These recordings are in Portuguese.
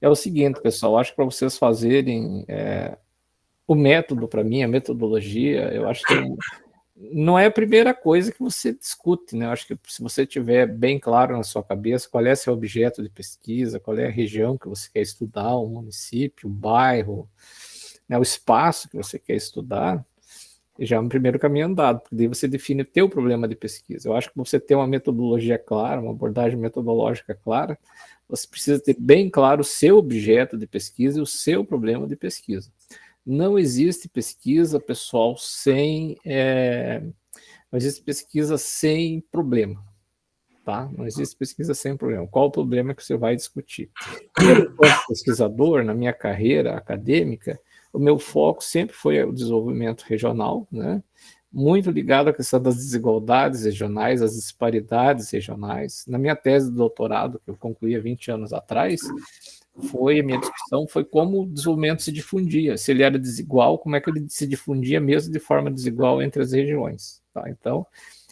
É o seguinte, pessoal, acho que para vocês fazerem o método, para mim, a metodologia, eu acho que não é a primeira coisa que você discute, né? Eu acho que se você tiver bem claro na sua cabeça qual é seu objeto de pesquisa, qual é a região que você quer estudar, o município, o bairro, né, o espaço que você quer estudar, já é um primeiro caminho andado, porque daí você define o teu problema de pesquisa. Eu acho que você ter uma metodologia clara, uma abordagem metodológica clara, você precisa ter bem claro o seu objeto de pesquisa e o seu problema de pesquisa. Não existe pesquisa, pessoal, não existe pesquisa sem problema, tá? Não existe pesquisa sem problema. Qual o problema que você vai discutir? Eu, enquanto pesquisador, na minha carreira acadêmica, o meu foco sempre foi o desenvolvimento regional, né? Muito ligado à questão das desigualdades regionais, as disparidades regionais. Na minha tese de doutorado, que eu concluí há 20 anos atrás, a minha discussão foi como o desenvolvimento se difundia. Se ele era desigual, como é que ele se difundia mesmo de forma desigual entre as regiões. Tá? Então,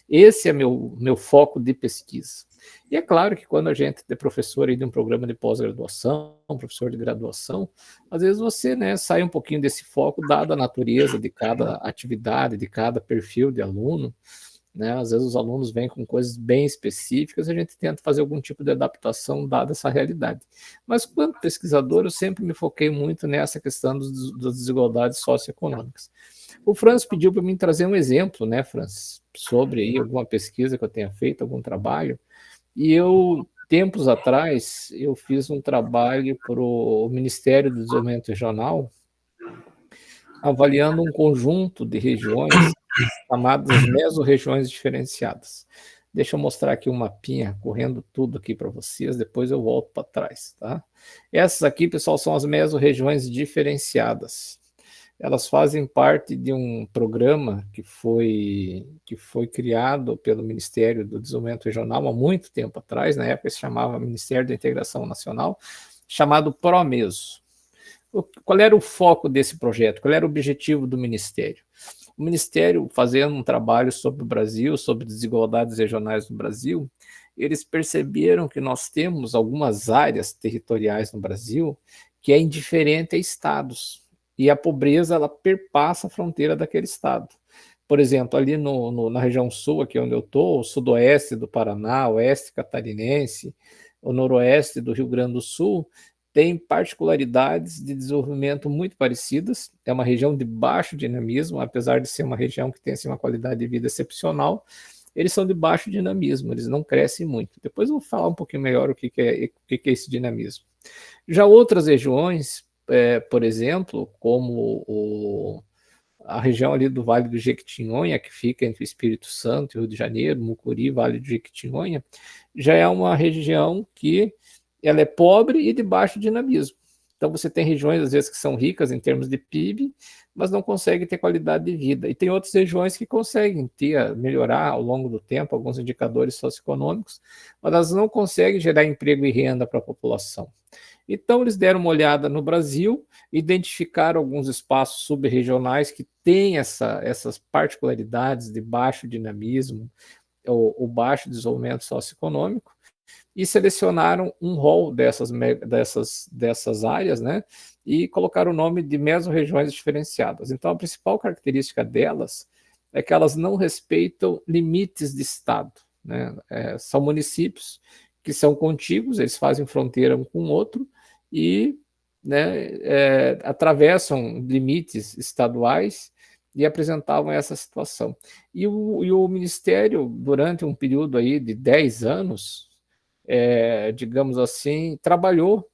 esse é meu foco de pesquisa. E é claro que quando a gente é professor de um programa de pós-graduação, professor de graduação, às vezes você, né, sai um pouquinho desse foco, dada a natureza de cada atividade, de cada perfil de aluno, né? Às vezes os alunos vêm com coisas bem específicas, a gente tenta fazer algum tipo de adaptação dada essa realidade. Mas, quanto pesquisador, eu sempre me foquei muito nessa questão das desigualdades socioeconômicas. O Franz pediu para mim trazer um exemplo, né, Franz, sobre aí alguma pesquisa que eu tenha feito, algum trabalho, e eu, tempos atrás, eu fiz um trabalho para o Ministério do Desenvolvimento Regional, avaliando um conjunto de regiões chamadas mesorregiões diferenciadas. Deixa eu mostrar aqui um mapinha correndo tudo aqui para vocês, depois eu volto para trás, tá? Essas aqui, pessoal, são as mesorregiões diferenciadas. Elas fazem parte de um programa que foi criado pelo Ministério do Desenvolvimento Regional há muito tempo atrás, na época se chamava Ministério da Integração Nacional, chamado PROMESO. Qual era o foco desse projeto? Qual era o objetivo do Ministério? O Ministério, fazendo um trabalho sobre o Brasil, sobre desigualdades regionais no Brasil, eles perceberam que nós temos algumas áreas territoriais no Brasil que é indiferente a estados, e a pobreza ela perpassa a fronteira daquele estado. Por exemplo, ali na região sul, aqui onde eu estou, o sudoeste do Paraná, oeste catarinense, o noroeste do Rio Grande do Sul, tem particularidades de desenvolvimento muito parecidas. É uma região de baixo dinamismo, apesar de ser uma região que tem assim, uma qualidade de vida excepcional, eles são de baixo dinamismo, eles não crescem muito. Depois eu vou falar um pouquinho melhor o que é esse dinamismo. Já outras regiões, por exemplo, como a região ali do Vale do Jequitinhonha, que fica entre o Espírito Santo e o Rio de Janeiro, Mucuri, Vale do Jequitinhonha, já é uma região que ela é pobre e de baixo dinamismo. Então você tem regiões, às vezes, que são ricas em termos de PIB, mas não conseguem ter qualidade de vida. E tem outras regiões que conseguem melhorar ao longo do tempo alguns indicadores socioeconômicos, mas elas não conseguem gerar emprego e renda para a população. Então, eles deram uma olhada no Brasil, identificaram alguns espaços subregionais que têm essas particularidades de baixo dinamismo ou baixo desenvolvimento socioeconômico, e selecionaram um rol dessas áreas, né? E colocaram o nome de mesorregiões diferenciadas. Então, a principal característica delas é que elas não respeitam limites de estado, né? São municípios que são contíguos, eles fazem fronteira um com o outro e, né, atravessam limites estaduais e apresentavam essa situação. E o Ministério, durante um período aí de 10 anos, digamos assim, trabalhou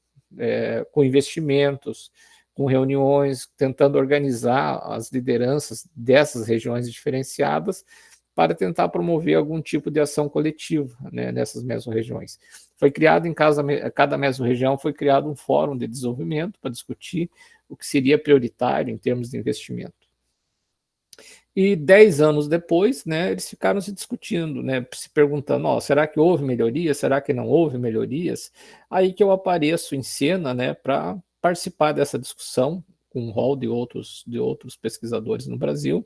com investimentos, com reuniões, tentando organizar as lideranças dessas regiões diferenciadas para tentar promover algum tipo de ação coletiva, né, nessas mesorregiões. Foi criado em cada mesorregião, foi criado um fórum de desenvolvimento para discutir o que seria prioritário em termos de investimento. E 10 anos depois, né, eles ficaram se discutindo, né, se perguntando, será que houve melhorias, será que não houve melhorias? Aí que eu apareço em cena, né, para participar dessa discussão com um rol de outros pesquisadores no Brasil,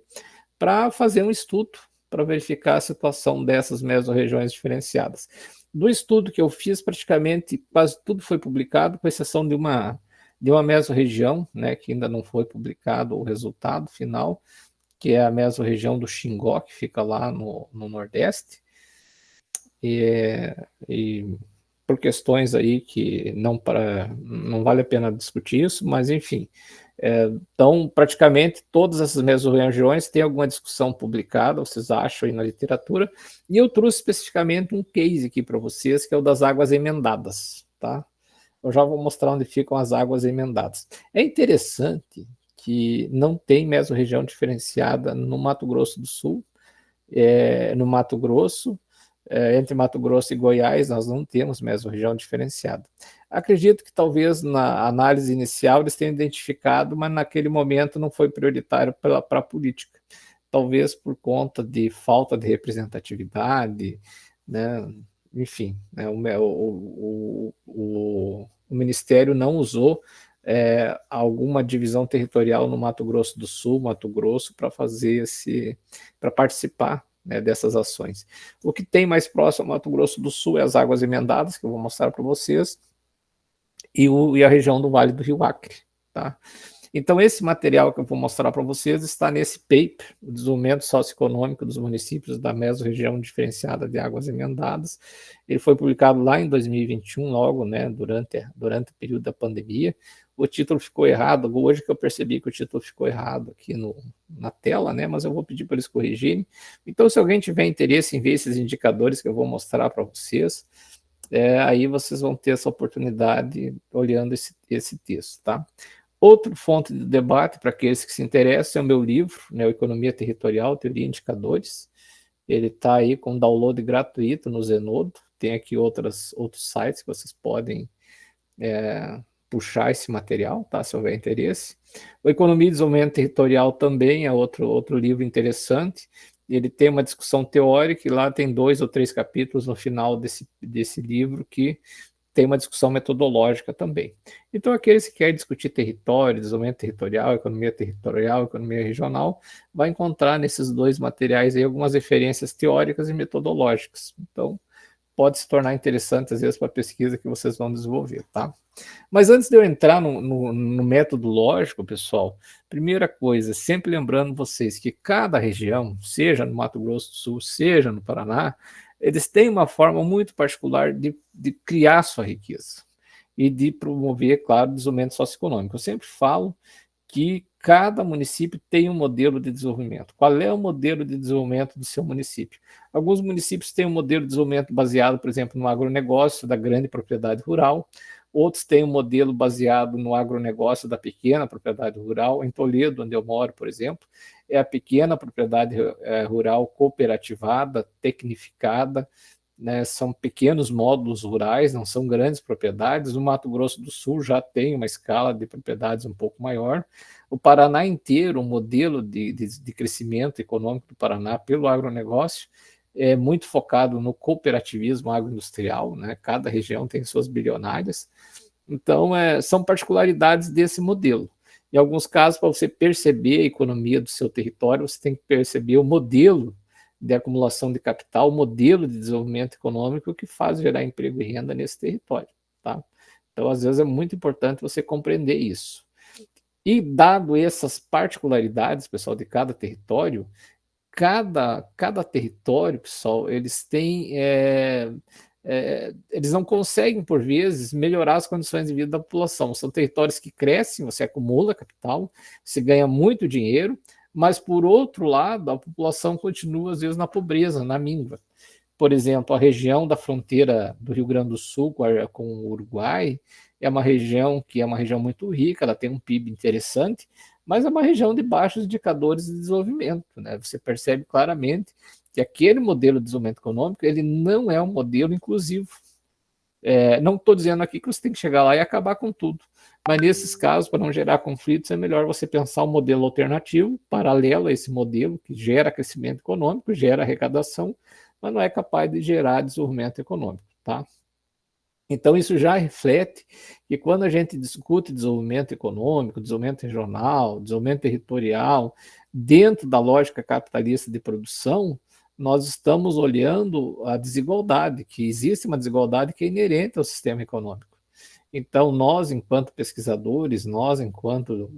para fazer um estudo, para verificar a situação dessas mesorregiões diferenciadas. Do estudo que eu fiz, praticamente quase tudo foi publicado, com exceção de uma mesorregião, né, que ainda não foi publicado o resultado final, que é a mesorregião do Xingó, que fica lá no Nordeste, e por questões aí que não vale a pena discutir isso, mas enfim. Então, praticamente todas essas mesorregiões têm alguma discussão publicada, vocês acham aí na literatura, e eu trouxe especificamente um case aqui para vocês, que é o das águas emendadas, tá? Eu já vou mostrar onde ficam as águas emendadas. É interessante que não tem mesorregião diferenciada no Mato Grosso do Sul, no Mato Grosso, entre Mato Grosso e Goiás, nós não temos mesorregião diferenciada. Acredito que talvez na análise inicial eles tenham identificado, mas naquele momento não foi prioritário para a política. Talvez por conta de falta de representatividade, né? Enfim, né? O Ministério não usou alguma divisão territorial no Mato Grosso do Sul, Mato Grosso, para participar, né, dessas ações. O que tem mais próximo ao Mato Grosso do Sul é as águas emendadas, que eu vou mostrar para vocês, e a região do Vale do Rio Acre. Tá? Então, esse material que eu vou mostrar para vocês está nesse paper, o desenvolvimento socioeconômico dos municípios da mesorregião diferenciada de águas emendadas. Ele foi publicado lá em 2021, logo, né, durante o período da pandemia. O título ficou errado, hoje que eu percebi que o título ficou errado aqui na tela, né, mas eu vou pedir para eles corrigirem. Então, se alguém tiver interesse em ver esses indicadores que eu vou mostrar para vocês, aí vocês vão ter essa oportunidade olhando esse texto, tá? Outra fonte de debate para aqueles que se interessam é o meu livro, né, Economia Territorial, Teoria e Indicadores. Ele está aí com download gratuito no Zenodo. Tem aqui outros sites que vocês podem puxar esse material, tá, se houver interesse. O Economia e Desenvolvimento Territorial também é outro livro interessante. Ele tem uma discussão teórica e lá tem 2 ou 3 capítulos no final desse livro que tem uma discussão metodológica também. Então, aqueles que querem discutir território, desenvolvimento territorial, economia regional, vai encontrar nesses 2 materiais aí algumas referências teóricas e metodológicas. Então, pode se tornar interessante, às vezes, para a pesquisa que vocês vão desenvolver, tá? Mas antes de eu entrar no método lógico, pessoal, primeira coisa, sempre lembrando vocês que cada região, seja no Mato Grosso do Sul, seja no Paraná, eles têm uma forma muito particular de criar sua riqueza e de promover, claro, o desenvolvimento socioeconômico. Eu sempre falo que cada município tem um modelo de desenvolvimento. Qual é o modelo de desenvolvimento do seu município? Alguns municípios têm um modelo de desenvolvimento baseado, por exemplo, no agronegócio da grande propriedade rural, outros têm um modelo baseado no agronegócio da pequena propriedade rural. Em Toledo, onde eu moro, por exemplo, é a pequena propriedade rural cooperativada, tecnificada, né, são pequenos módulos rurais, não são grandes propriedades. O Mato Grosso do Sul já tem uma escala de propriedades um pouco maior. O Paraná inteiro, o modelo de crescimento econômico do Paraná pelo agronegócio é muito focado no cooperativismo agroindustrial, né? Cada região tem suas bilionárias. Então, são particularidades desse modelo. Em alguns casos, para você perceber a economia do seu território, você tem que perceber o modelo de acumulação de capital, o modelo de desenvolvimento econômico que faz gerar emprego e renda nesse território. Tá? Então, às vezes, é muito importante você compreender isso. E, dado essas particularidades, pessoal, de cada território, cada território, pessoal, eles têm. Eles não conseguem, por vezes, melhorar as condições de vida da população. São territórios que crescem, você acumula capital, você ganha muito dinheiro, mas, por outro lado, a população continua, às vezes, na pobreza, na míngua. Por exemplo, a região da fronteira do Rio Grande do Sul com o Uruguai é uma região que é uma região muito rica, ela tem um PIB interessante, mas é uma região de baixos indicadores de desenvolvimento, né? Você percebe claramente que aquele modelo de desenvolvimento econômico ele não é um modelo inclusivo. Não estou dizendo aqui que você tem que chegar lá e acabar com tudo, mas nesses casos, para não gerar conflitos, é melhor você pensar um modelo alternativo, paralelo a esse modelo, que gera crescimento econômico, gera arrecadação, mas não é capaz de gerar desenvolvimento econômico, tá? Então, isso já reflete que quando a gente discute desenvolvimento econômico, desenvolvimento regional, desenvolvimento territorial, dentro da lógica capitalista de produção, nós estamos olhando a desigualdade, que existe uma desigualdade que é inerente ao sistema econômico. Então, nós, enquanto pesquisadores, nós, enquanto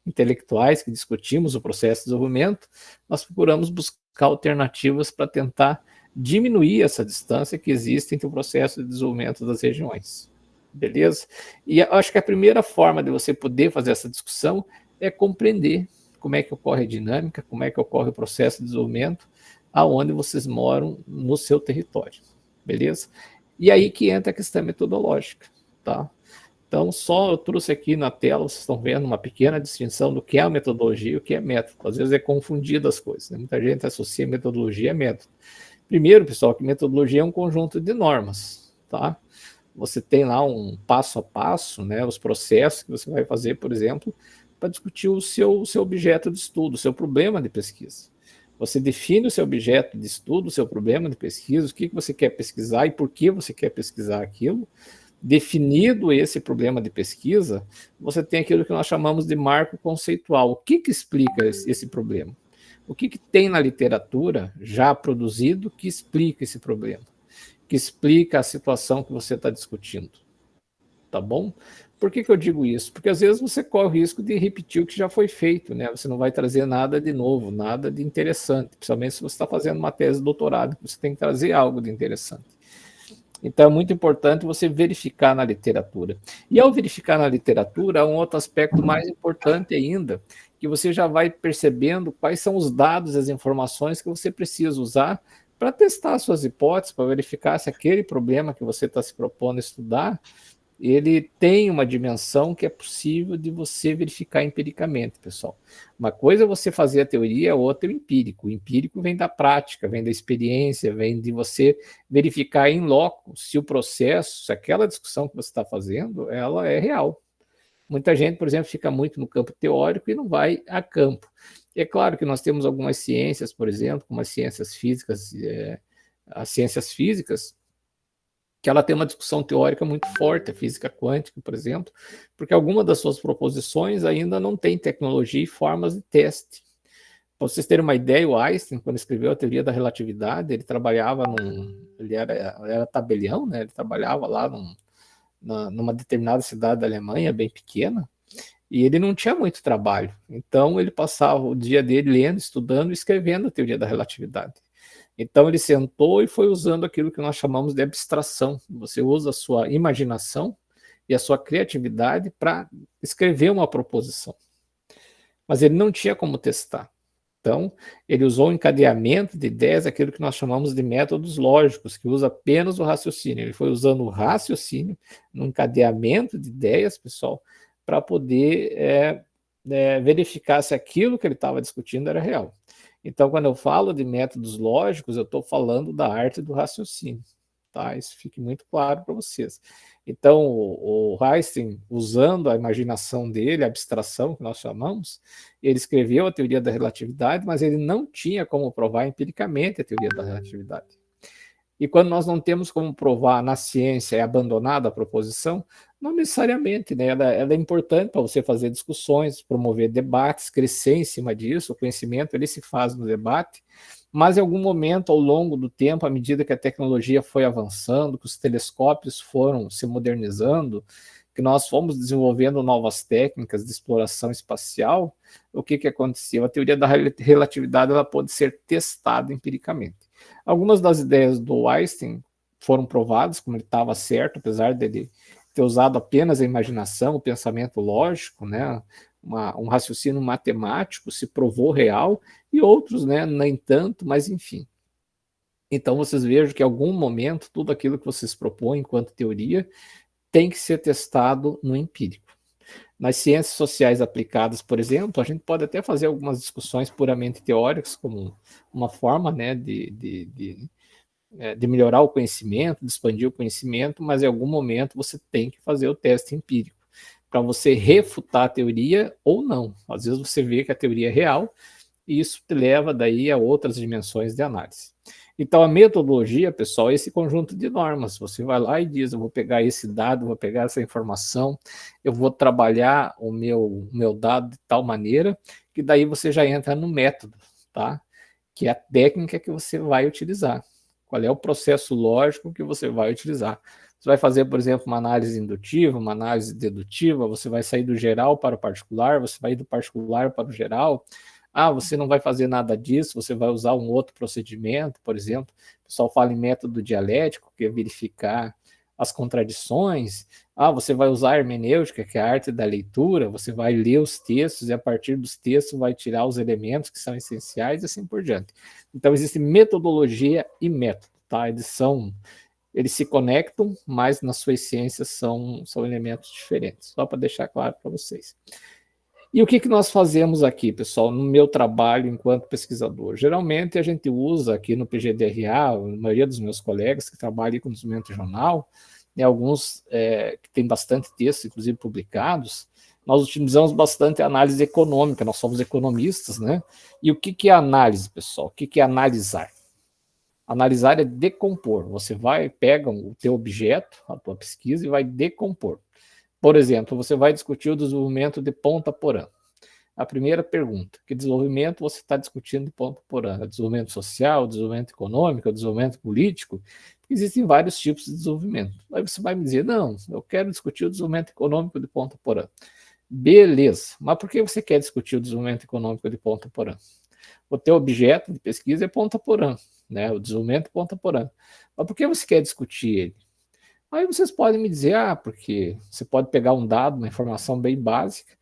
intelectuais que discutimos o processo de desenvolvimento, nós procuramos buscar alternativas para tentar diminuir essa distância que existe entre o processo de desenvolvimento das regiões. Beleza? E acho que a primeira forma de você poder fazer essa discussão é compreender como é que ocorre a dinâmica, como é que ocorre o processo de desenvolvimento, aonde vocês moram no seu território. Beleza? E aí que entra a questão metodológica, tá? Então, só eu trouxe aqui na tela, vocês estão vendo uma pequena distinção do que é a metodologia e o que é método. Às vezes é confundido as coisas, né? Muita gente associa metodologia a método. Primeiro, pessoal, que metodologia é um conjunto de normas, tá? Você tem lá um passo a passo, né? Os processos que você vai fazer, por exemplo, para discutir o seu objeto de estudo, o seu problema de pesquisa. Você define o seu objeto de estudo, o seu problema de pesquisa, o que você quer pesquisar e por que você quer pesquisar aquilo. Definido esse problema de pesquisa, você tem aquilo que nós chamamos de marco conceitual. O que explica esse problema? O que tem na literatura já produzido que explica esse problema? Que explica a situação que você está discutindo? Tá bom? Por que eu digo isso? Porque às vezes você corre o risco de repetir o que já foi feito, né? Você não vai trazer nada de novo, nada de interessante, principalmente se você está fazendo uma tese de doutorado, você tem que trazer algo de interessante. Então, é muito importante você verificar na literatura. E ao verificar na literatura, há um outro aspecto mais importante ainda, que você já vai percebendo quais são os dados, as informações que você precisa usar para testar suas hipóteses, para verificar se aquele problema que você está se propondo a estudar, ele tem uma dimensão que é possível de você verificar empiricamente, pessoal. Uma coisa é você fazer a teoria, outra é o empírico. O empírico vem da prática, vem da experiência, vem de você verificar em loco se o processo, se aquela discussão que você está fazendo, ela é real. Muita gente, por exemplo, fica muito no campo teórico e não vai a campo. É claro que nós temos algumas ciências, por exemplo, como as ciências físicas, que ela tem uma discussão teórica muito forte, a física quântica, por exemplo, porque alguma das suas proposições ainda não tem tecnologia e formas de teste. Para vocês terem uma ideia, o Einstein, quando escreveu a teoria da relatividade, ele trabalhava ele era tabelião, né? Ele trabalhava lá numa determinada cidade da Alemanha, bem pequena, e ele não tinha muito trabalho. Então, ele passava o dia dele lendo, estudando e escrevendo a teoria da relatividade. Então ele sentou e foi usando aquilo que nós chamamos de abstração. Você usa a sua imaginação e a sua criatividade para escrever uma proposição. Mas ele não tinha como testar. Então, ele usou o encadeamento de ideias, aquilo que nós chamamos de métodos lógicos, que usa apenas o raciocínio. Ele foi usando o raciocínio no encadeamento de ideias, pessoal, para poder verificar se aquilo que ele estava discutindo era real. Então, quando eu falo de métodos lógicos, eu estou falando da arte do raciocínio, tá? Isso fique muito claro para vocês. Então, o Einstein, usando a imaginação dele, a abstração que nós chamamos, ele escreveu a teoria da relatividade, mas ele não tinha como provar empiricamente a teoria da relatividade. E quando nós não temos como provar na ciência, é abandonada a proposição, não necessariamente, né? Ela é importante para você fazer discussões, promover debates, crescer em cima disso. O conhecimento ele se faz no debate, mas em algum momento ao longo do tempo, à medida que a tecnologia foi avançando, que os telescópios foram se modernizando, que nós fomos desenvolvendo novas técnicas de exploração espacial, o que aconteceu? A teoria da relatividade ela pode ser testada empiricamente. Algumas das ideias do Einstein foram provadas, como ele estava certo, apesar dele ter usado apenas a imaginação, o pensamento lógico, né? Um raciocínio matemático se provou real, e outros, né, nem tanto, mas enfim. Então vocês vejam que em algum momento tudo aquilo que vocês propõem enquanto teoria tem que ser testado no empírico. Nas ciências sociais aplicadas, por exemplo, a gente pode até fazer algumas discussões puramente teóricas, como uma forma, né, de melhorar o conhecimento, de expandir o conhecimento, mas em algum momento você tem que fazer o teste empírico, para você refutar a teoria ou não. Às vezes você vê que a teoria é real, e isso te leva daí a outras dimensões de análise. Então, a metodologia, pessoal, é esse conjunto de normas. Você vai lá e diz, eu vou pegar esse dado, vou pegar essa informação, eu vou trabalhar o meu dado de tal maneira, que daí você já entra no método, tá? que é a técnica que você vai utilizar. Qual é o processo lógico que você vai utilizar? Você vai fazer, por exemplo, uma análise indutiva, uma análise dedutiva, você vai sair do geral para o particular, você vai ir do particular para o geral. Ah, você não vai fazer nada disso, você vai usar um outro procedimento, por exemplo. O pessoal fala em método dialético, que é verificar as contradições. Ah, você vai usar a hermenêutica, que é a arte da leitura, você vai ler os textos e a partir dos textos vai tirar os elementos que são essenciais e assim por diante. Então, existe metodologia e método, tá? Eles se conectam, mas na sua essência são elementos diferentes, só para deixar claro para vocês. E o que nós fazemos aqui, pessoal, no meu trabalho enquanto pesquisador? Geralmente a gente usa aqui no PGDRA, a maioria dos meus colegas que trabalham com desenvolvimento regional, né, alguns que têm bastante texto, inclusive publicados, nós utilizamos bastante a análise econômica, nós somos economistas, né? E o que é análise, pessoal? O que é analisar? Analisar é decompor. Você pega o teu objeto, a tua pesquisa, e vai decompor. Por exemplo, você vai discutir o desenvolvimento de Ponta Porã. A primeira pergunta, que desenvolvimento você está discutindo de Ponta Porã? É desenvolvimento social, desenvolvimento econômico, desenvolvimento político? Existem vários tipos de desenvolvimento. Aí você vai me dizer, não, eu quero discutir o desenvolvimento econômico de Ponta Porã. Beleza, mas por que você quer discutir o desenvolvimento econômico de Ponta Porã? O teu objeto de pesquisa é Ponta Porã, né? O desenvolvimento de Ponta Porã. Mas por que você quer discutir ele? Aí vocês podem me dizer, porque você pode pegar um dado, uma informação bem básica,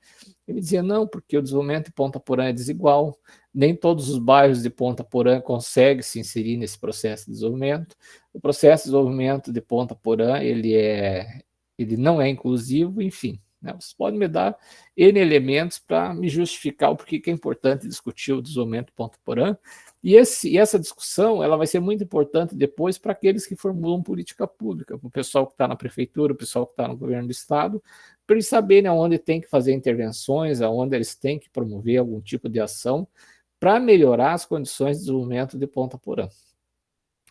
e me dizer, não, porque o desenvolvimento de Ponta Porã é desigual, nem todos os bairros de Ponta Porã conseguem se inserir nesse processo de desenvolvimento. O processo de desenvolvimento de Ponta Porã, ele não é inclusivo, enfim. Né? Vocês podem me dar N elementos para me justificar o porquê que é importante discutir o desenvolvimento de Ponta Porã, e essa discussão ela vai ser muito importante depois para aqueles que formulam política pública, para o pessoal que está na prefeitura, o pessoal que está no governo do estado, para eles saberem aonde tem que fazer intervenções, aonde eles têm que promover algum tipo de ação para melhorar as condições de desenvolvimento de Ponta Porã.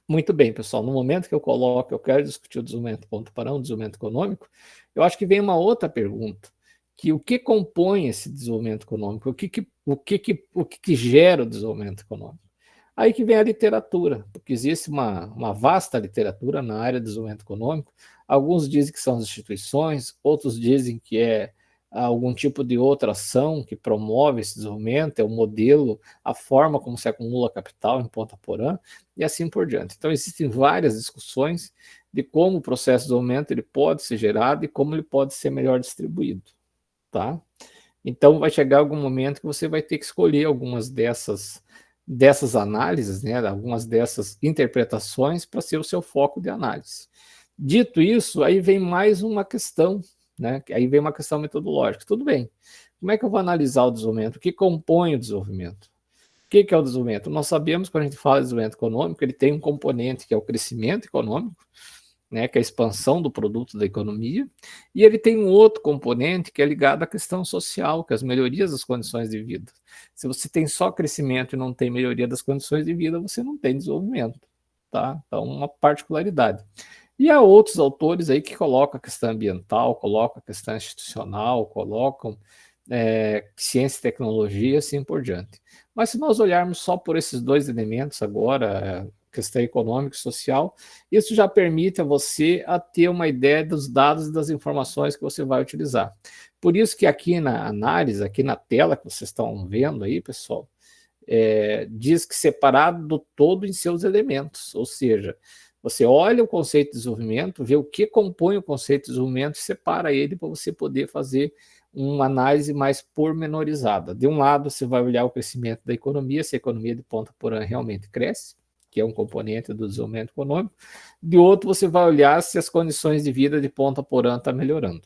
Muito bem, pessoal, no momento que eu quero discutir o desenvolvimento de Ponta Porã, o desenvolvimento econômico, eu acho que vem uma outra pergunta, que o que compõe esse desenvolvimento econômico, o que gera o desenvolvimento econômico? Aí que vem a literatura, porque existe uma vasta literatura na área do desenvolvimento econômico. Alguns dizem que são as instituições, outros dizem que é algum tipo de outra ação que promove esse desenvolvimento, é o modelo, a forma como se acumula capital em Ponta Porã, e assim por diante. Então, existem várias discussões de como o processo de desenvolvimento ele pode ser gerado e como ele pode ser melhor distribuído. Tá? Então, vai chegar algum momento que você vai ter que escolher algumas dessas análises, né, algumas dessas interpretações para ser o seu foco de análise. Dito isso, aí vem mais uma questão, né, aí vem uma questão metodológica. Tudo bem, como é que eu vou analisar o desenvolvimento? O que compõe o desenvolvimento? O que é o desenvolvimento? Nós sabemos que quando a gente fala de desenvolvimento econômico, ele tem um componente que é o crescimento econômico, né, que é a expansão do produto da economia, e ele tem um outro componente que é ligado à questão social, que é as melhorias das condições de vida. Se você tem só crescimento e não tem melhoria das condições de vida, você não tem desenvolvimento, tá? Então, uma particularidade. E há outros autores aí que colocam a questão ambiental, colocam a questão institucional, colocam ciência e tecnologia, assim por diante. Mas se nós olharmos só por esses dois elementos agora, questão econômica e social, isso já permite a você a ter uma ideia dos dados e das informações que você vai utilizar. Por isso que aqui na análise, aqui na tela que vocês estão vendo aí, pessoal, diz que separado do todo em seus elementos, ou seja, você olha o conceito de desenvolvimento, vê o que compõe o conceito de desenvolvimento e separa ele para você poder fazer uma análise mais pormenorizada. De um lado, você vai olhar o crescimento da economia, se a economia de Ponta Porã realmente cresce, que é um componente do desenvolvimento econômico. De outro, você vai olhar se as condições de vida de Ponta Porã estão melhorando.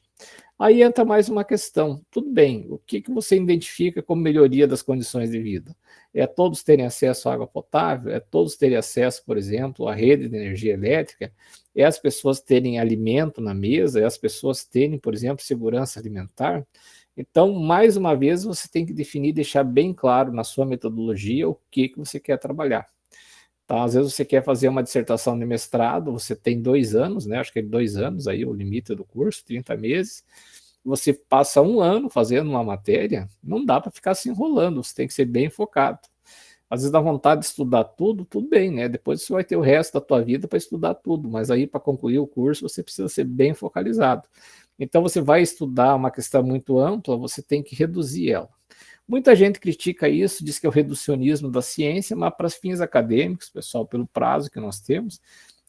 Aí entra mais uma questão. Tudo bem, o que você identifica como melhoria das condições de vida? É todos terem acesso à água potável? É todos terem acesso, por exemplo, à rede de energia elétrica? É as pessoas terem alimento na mesa? É as pessoas terem, por exemplo, segurança alimentar? Então, mais uma vez, você tem que definir, deixar bem claro na sua metodologia o que você quer trabalhar. Tá? Às vezes você quer fazer uma dissertação de mestrado, você tem 2 anos, né? Acho que é 2 anos aí o limite do curso, 30 meses. Você passa 1 ano fazendo uma matéria, não dá para ficar se enrolando, você tem que ser bem focado. Às vezes dá vontade de estudar tudo, tudo bem, né? Depois você vai ter o resto da tua vida para estudar tudo, mas aí para concluir o curso você precisa ser bem focalizado. Então você vai estudar uma questão muito ampla, você tem que reduzir ela. Muita gente critica isso, diz que é o reducionismo da ciência, mas para fins acadêmicos, pessoal, pelo prazo que nós temos,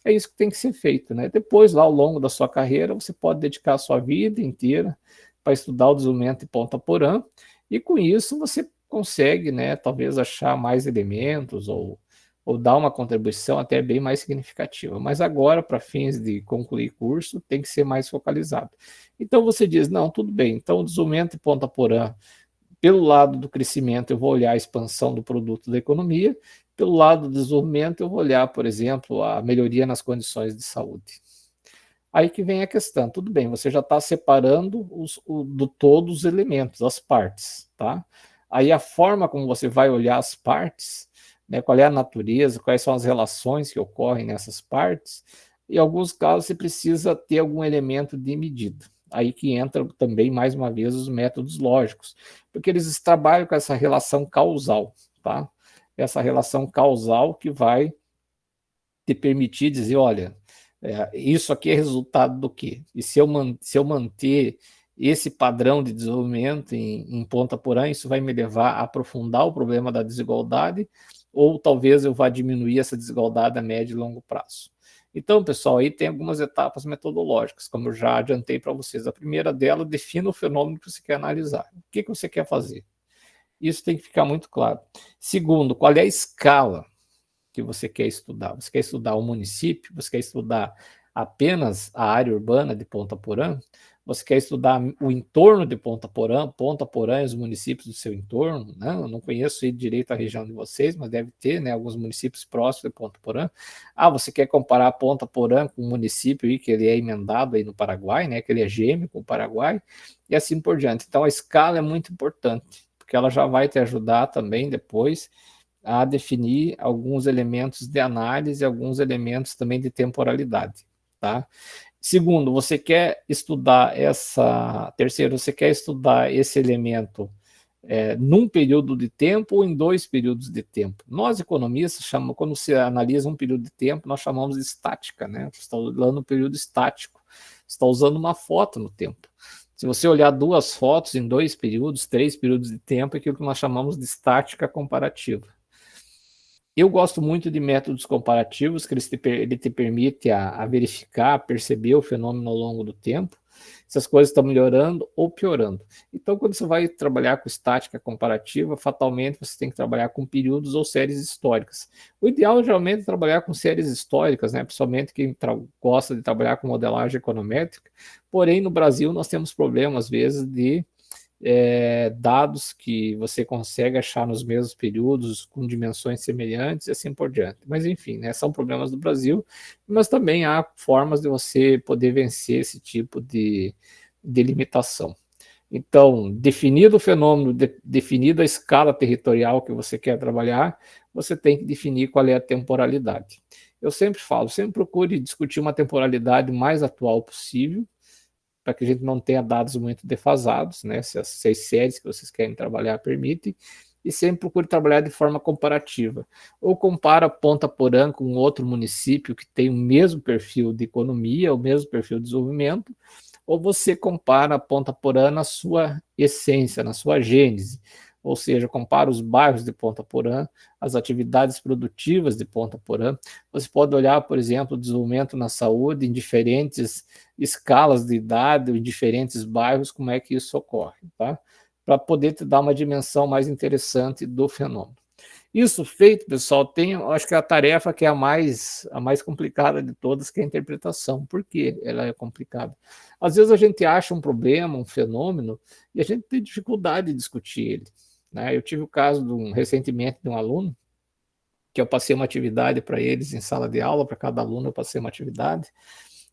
é isso que tem que ser feito, né? Depois, lá ao longo da sua carreira, você pode dedicar a sua vida inteira para estudar o desenvolvimento de ponta porã, e com isso você consegue, né, talvez achar mais elementos ou dar uma contribuição até bem mais significativa. Mas agora, para fins de concluir curso, tem que ser mais focalizado. Então você diz, não, tudo bem, então o desenvolvimento de ponta porã, pelo lado do crescimento, eu vou olhar a expansão do produto da economia, pelo lado do desenvolvimento, eu vou olhar, por exemplo, a melhoria nas condições de saúde. Aí que vem a questão, tudo bem, você já está separando do todos os elementos, as partes, tá? Aí a forma como você vai olhar as partes, né, qual é a natureza, quais são as relações que ocorrem nessas partes, em alguns casos você precisa ter algum elemento de medida. Aí que entra também, mais uma vez, os métodos lógicos, porque eles trabalham com essa relação causal, tá? Essa relação causal que vai te permitir dizer, olha, isso aqui é resultado do quê? E se eu manter esse padrão de desenvolvimento em Ponta Porã, isso vai me levar a aprofundar o problema da desigualdade, ou talvez eu vá diminuir essa desigualdade a médio e longo prazo. Então, pessoal, aí tem algumas etapas metodológicas, como eu já adiantei para vocês. A primeira dela, defina o fenômeno que você quer analisar. O que você quer fazer? Isso tem que ficar muito claro. Segundo, qual é a escala que você quer estudar? Você quer estudar o município? Você quer estudar apenas a área urbana de Ponta Porã? Você quer estudar o entorno de Ponta Porã e os municípios do seu entorno? Né? Eu não conheço direito a região de vocês, mas deve ter, né, alguns municípios próximos de Ponta Porã. Ah, você quer comparar Ponta Porã com um município aí que ele é emendado aí no Paraguai, né, que ele é gêmeo com o Paraguai, e assim por diante. Então a escala é muito importante, porque ela já vai te ajudar também depois a definir alguns elementos de análise, alguns elementos também de temporalidade, tá? Segundo, você quer estudar essa. Terceiro, você quer estudar esse elemento num período de tempo ou em dois períodos de tempo. Nós, economistas, chamamos, quando se analisa um período de tempo, nós chamamos de estática, né? Você está usando um período estático, você está usando uma foto no tempo. Se você olhar duas fotos em dois períodos, três períodos de tempo, é aquilo que nós chamamos de estática comparativa. Eu gosto muito de métodos comparativos, que ele te permite a verificar, a perceber o fenômeno ao longo do tempo, se as coisas estão melhorando ou piorando. Então, quando você vai trabalhar com estática comparativa, fatalmente você tem que trabalhar com períodos ou séries históricas. O ideal geralmente é trabalhar com séries históricas, né? Principalmente quem gosta de trabalhar com modelagem econométrica. Porém, no Brasil, nós temos problemas, às vezes, de dados que você consegue achar nos mesmos períodos, com dimensões semelhantes e assim por diante. Mas, enfim, né, são problemas do Brasil, mas também há formas de você poder vencer esse tipo de limitação. Então, definido o fenômeno, definida a escala territorial que você quer trabalhar, você tem que definir qual é a temporalidade. Eu sempre falo, sempre procure discutir uma temporalidade mais atual possível, para que a gente não tenha dados muito defasados, né? Se as 6 séries que vocês querem trabalhar permitem, e sempre procure trabalhar de forma comparativa. Ou compara Ponta Porã com outro município que tem o mesmo perfil de economia, o mesmo perfil de desenvolvimento, ou você compara Ponta Porã na sua essência, na sua gênese, ou seja, compara os bairros de Ponta Porã, as atividades produtivas de Ponta Porã. Você pode olhar, por exemplo, o desenvolvimento na saúde em diferentes escalas de idade, em diferentes bairros, como é que isso ocorre, tá? Para poder te dar uma dimensão mais interessante do fenômeno. Isso feito, pessoal, tem, acho que a tarefa que é a mais complicada de todas, que é a interpretação. Por que ela é complicada? Às vezes a gente acha um problema, um fenômeno, e a gente tem dificuldade de discutir ele. Né? Eu tive o caso recentemente de um aluno, que eu passei uma atividade para eles em sala de aula, para cada aluno eu passei uma atividade,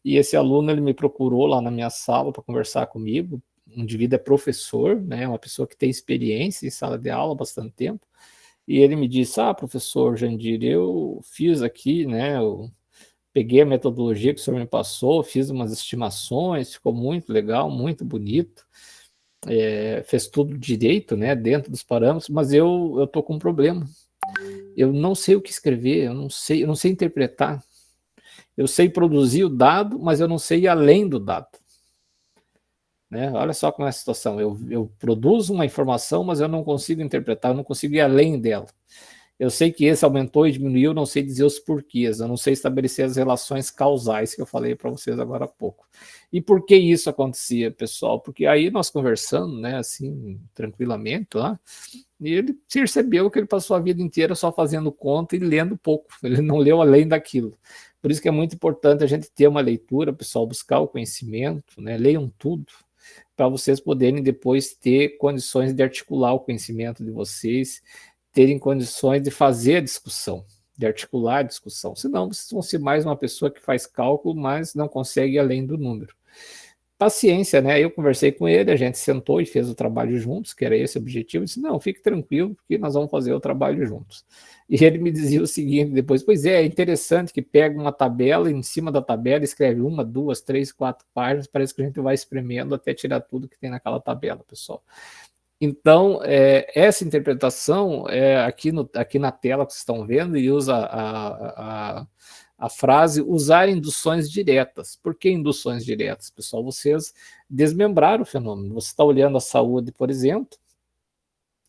e esse aluno ele me procurou lá na minha sala para conversar comigo. Um indivíduo é professor, né, uma pessoa que tem experiência em sala de aula há bastante tempo, e ele me disse, professor Jandir, eu fiz aqui, né, eu peguei a metodologia que o senhor me passou, fiz umas estimações, ficou muito legal, muito bonito, fez tudo direito, né, dentro dos parâmetros, mas eu tô com um problema. Eu não sei o que escrever, eu não sei interpretar. Eu sei produzir o dado, mas eu não sei ir além do dado. Né? Olha só como é a situação. Eu produzo uma informação, mas eu não consigo interpretar, eu não consigo ir além dela. Eu sei que esse aumentou e diminuiu, não sei dizer os porquês, eu não sei estabelecer as relações causais que eu falei para vocês agora há pouco. E por que isso acontecia, pessoal? Porque aí nós conversando, né, assim, tranquilamente lá, e ele percebeu que ele passou a vida inteira só fazendo conta e lendo pouco, ele não leu além daquilo. Por isso que é muito importante a gente ter uma leitura, pessoal, buscar o conhecimento, né, leiam tudo, para vocês poderem depois ter condições de articular o conhecimento de vocês, terem condições de fazer a discussão, de articular a discussão. Senão, vocês vão ser mais uma pessoa que faz cálculo, mas não consegue ir além do número. Paciência, né? Eu conversei com ele, a gente sentou e fez o trabalho juntos, que era esse o objetivo. Eu disse: não, fique tranquilo, porque nós vamos fazer o trabalho juntos. E ele me dizia o seguinte depois: pois é interessante que pega uma tabela e em cima da tabela escreve 1, 2, 3, 4 páginas, parece que a gente vai espremendo até tirar tudo que tem naquela tabela, pessoal. Então, essa interpretação aqui na tela que vocês estão vendo, e usa a frase usar induções diretas. Por que induções diretas, pessoal? Vocês desmembraram o fenômeno. Você está olhando a saúde, por exemplo,